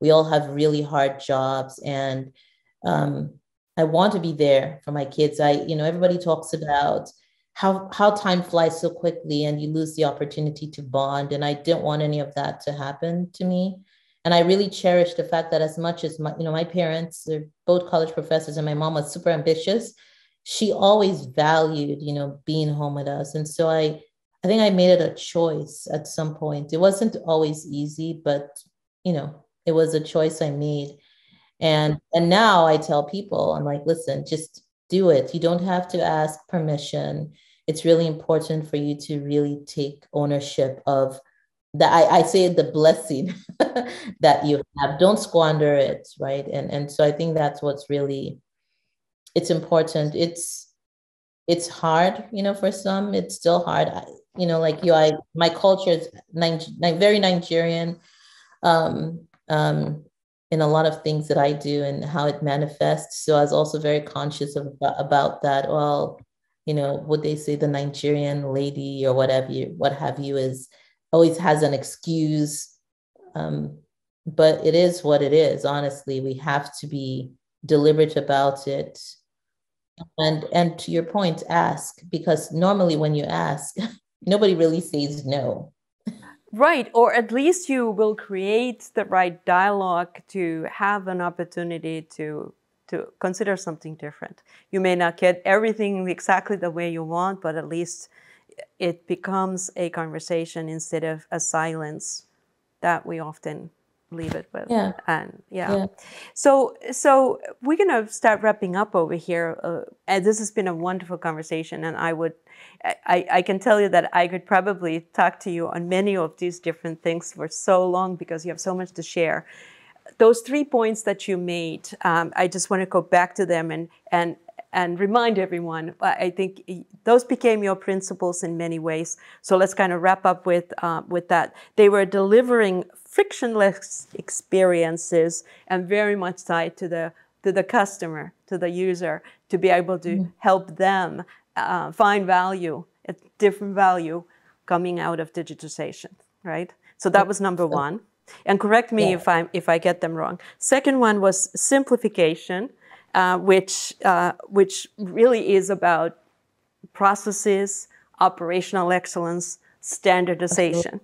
We all have really hard jobs, and I want to be there for my kids. Everybody talks about how time flies so quickly and you lose the opportunity to bond. And I didn't want any of that to happen to me. And I really cherish the fact that as much as my parents, they're both college professors, and my mom was super ambitious, she always valued, being home with us. And so I think I made it a choice at some point. It wasn't always easy, but, it was a choice I made. And now I tell people, I'm like, listen, just do it. You don't have to ask permission. It's really important for you to really take ownership of that. I say the blessing that you have. Don't squander it, right? And so I think that's what's really, it's important. It's hard, for some. It's still hard. Like you, my culture is very Nigerian. Um, um, in a lot of things that I do and how it manifests. So I was also very conscious about that. Well, would they say the Nigerian lady or what have you is always has an excuse. But it is what it is. Honestly, we have to be deliberate about it. And to your point, ask, because normally when you ask, nobody really says no. Right, or at least you will create the right dialogue to have an opportunity to consider something different. You may not get everything exactly the way you want, but at least it becomes a conversation instead of a silence that we often leave it with. Yeah. And yeah. Yeah. So we're gonna start wrapping up over here. And this has been a wonderful conversation, and I can tell you that I could probably talk to you on many of these different things for so long because you have so much to share. Those 3 points that you made, I just want to go back to them and remind everyone. I think those became your principles in many ways. So let's kind of wrap up with that. They were delivering frictionless experiences and very much tied to the customer, to the user, to be able to help them find value, a different value coming out of digitization, right? So that was number one. And correct me if I get them wrong. Second one was simplification, which really is about processes, operational excellence, standardization.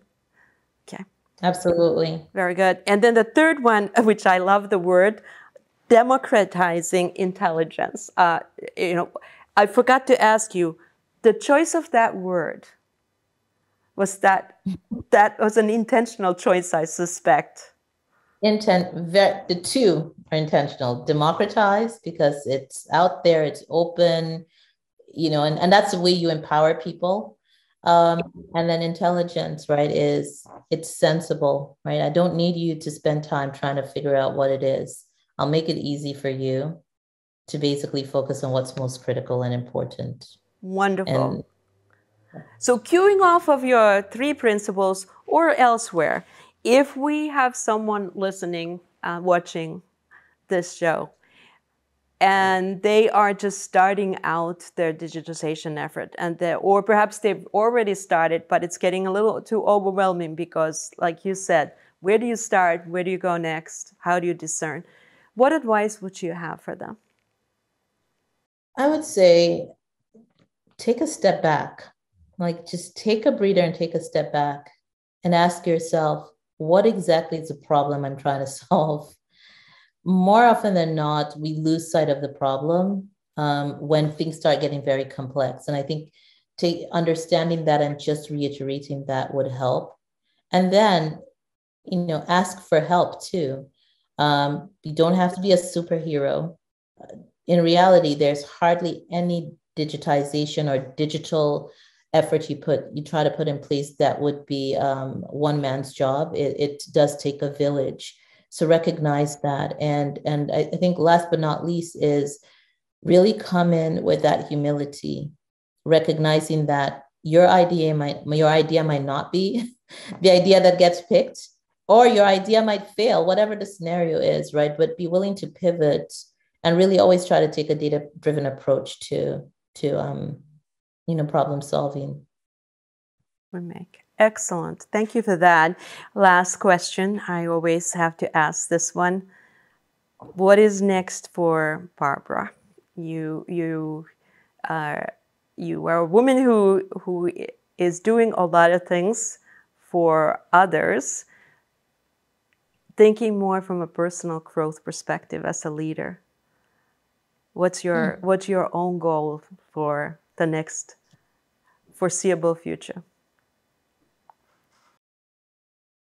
Okay. Absolutely. Very good. And then the third one, which I love the word, democratizing intelligence. I forgot to ask you, the choice of that word, that was an intentional choice, I suspect. The two are intentional. Democratize because it's out there, it's open, and that's the way you empower people. And then intelligence, right, it's sensible, right? I don't need you to spend time trying to figure out what it is. I'll make it easy for you to basically focus on what's most critical and important. Wonderful. So queuing off of your 3 principles or elsewhere, if we have someone listening, watching this show, and they are just starting out their digitization effort, or perhaps they've already started, but it's getting a little too overwhelming because, like you said, where do you start? Where do you go next? How do you discern? What advice would you have for them? I would say take a step back. Like just take a breather and take a step back and ask yourself, what exactly is the problem I'm trying to solve? More often than not, we lose sight of the problem when things start getting very complex. And I think understanding that and just reiterating that would help. And then, ask for help too. You don't have to be a superhero. In reality, there's hardly any digitization or digital effort you try to put in place that would be one man's job. It does take a village. So recognize that. And I think last but not least is really come in with that humility, recognizing that your idea might not be the idea that gets picked, or your idea might fail, whatever the scenario is, right? But be willing to pivot and really always try to take a data-driven approach to problem solving. Excellent. Thank you for that. Last question. I always have to ask this one. What is next for Barbara? You are a woman who is doing a lot of things for others, thinking more from a personal growth perspective as a leader. What's your own goal for the next foreseeable future?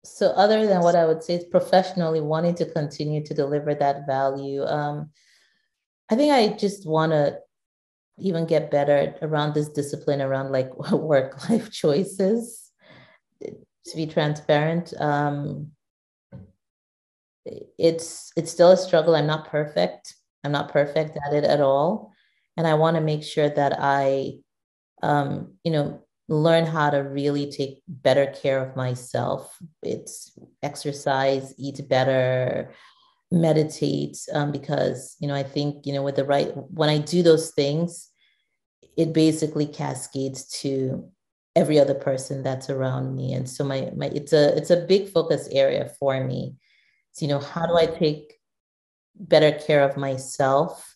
So other than what I would say is professionally wanting to continue to deliver that value, I think I just want to even get better around this discipline around like work-life choices, to be transparent. It's still a struggle. I'm not perfect at it at all. And I want to make sure that I, learn how to really take better care of myself. It's exercise, eat better, meditate, because, I think, with when I do those things, it basically cascades to every other person that's around me. And so it's a big focus area for me. So, how do I take better care of myself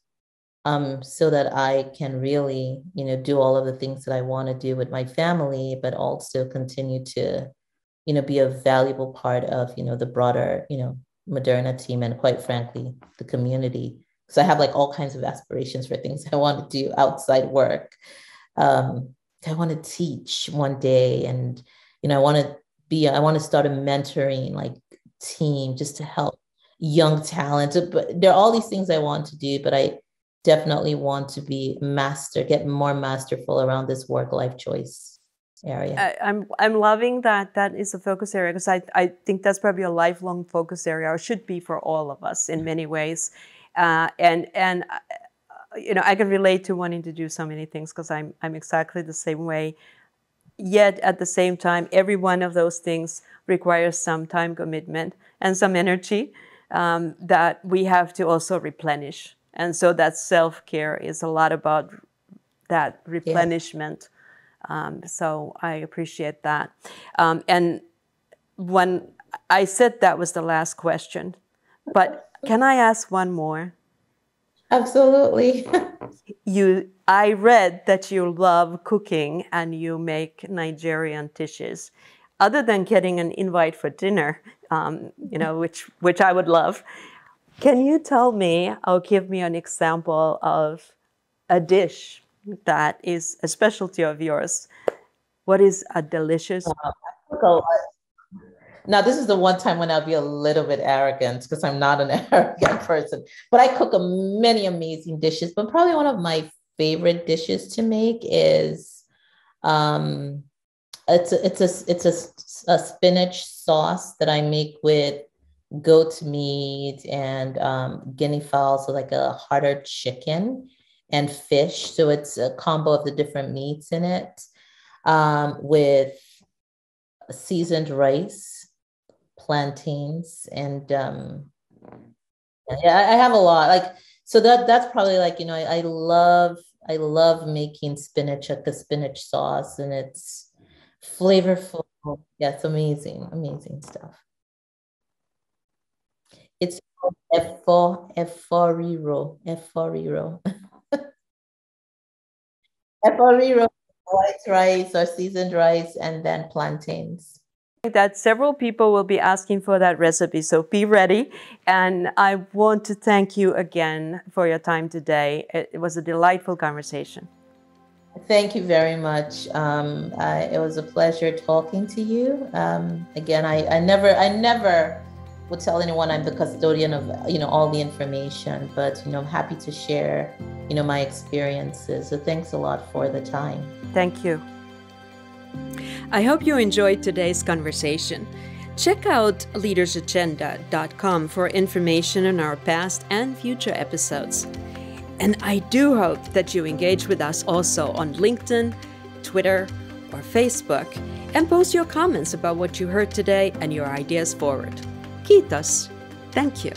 so that I can really, do all of the things that I want to do with my family, but also continue to, be a valuable part of, the broader, Moderna team and quite frankly, the community. So I have like all kinds of aspirations for things I want to do outside work. Um, I want to teach one day, and I want to start a mentoring like team just to help young talent. But there are all these things I want to do, but I definitely want to get more masterful around this work-life choice area. I'm loving that that is a focus area, because I think that's probably a lifelong focus area, or should be for all of us in many ways. And I can relate to wanting to do so many things, because I'm exactly the same way. Yet at the same time, every one of those things requires some time commitment and some energy that we have to also replenish. And so that self-care is a lot about that replenishment. So I appreciate that. And when I said that was the last question, but can I ask one more? Absolutely. I read that you love cooking and you make Nigerian dishes. Other than getting an invite for dinner, which I would love, can you tell me or give me an example of a dish that is a specialty of yours? What is a delicious? Now, this is the one time when I'll be a little bit arrogant, because I'm not an arrogant person, but I cook many amazing dishes. But probably one of my favorite dishes to make is it's a spinach sauce that I make with goat meat and guinea fowl, so like a harder chicken and fish. So it's a combo of the different meats in it, with seasoned rice, plantains, and yeah, I have a lot. Like, so that's probably like, I love making spinach, like the spinach sauce, and it's flavorful. Yeah, it's amazing, amazing stuff. It's efforiro, efforiro, white rice or seasoned rice, and then plantains. That several people will be asking for that recipe, so be ready. And I want to thank you again for your time today. It was a delightful conversation. Thank you very much. It was a pleasure talking to you. Again, I never would tell anyone I'm the custodian of all the information, but I'm happy to share my experiences. So thanks a lot for the time. Thank you. I hope you enjoyed today's conversation. Check out leadersagenda.com for information on our past and future episodes. And I do hope that you engage with us also on LinkedIn, Twitter, or Facebook, and post your comments about what you heard today and your ideas forward. Kiitos. Thank you.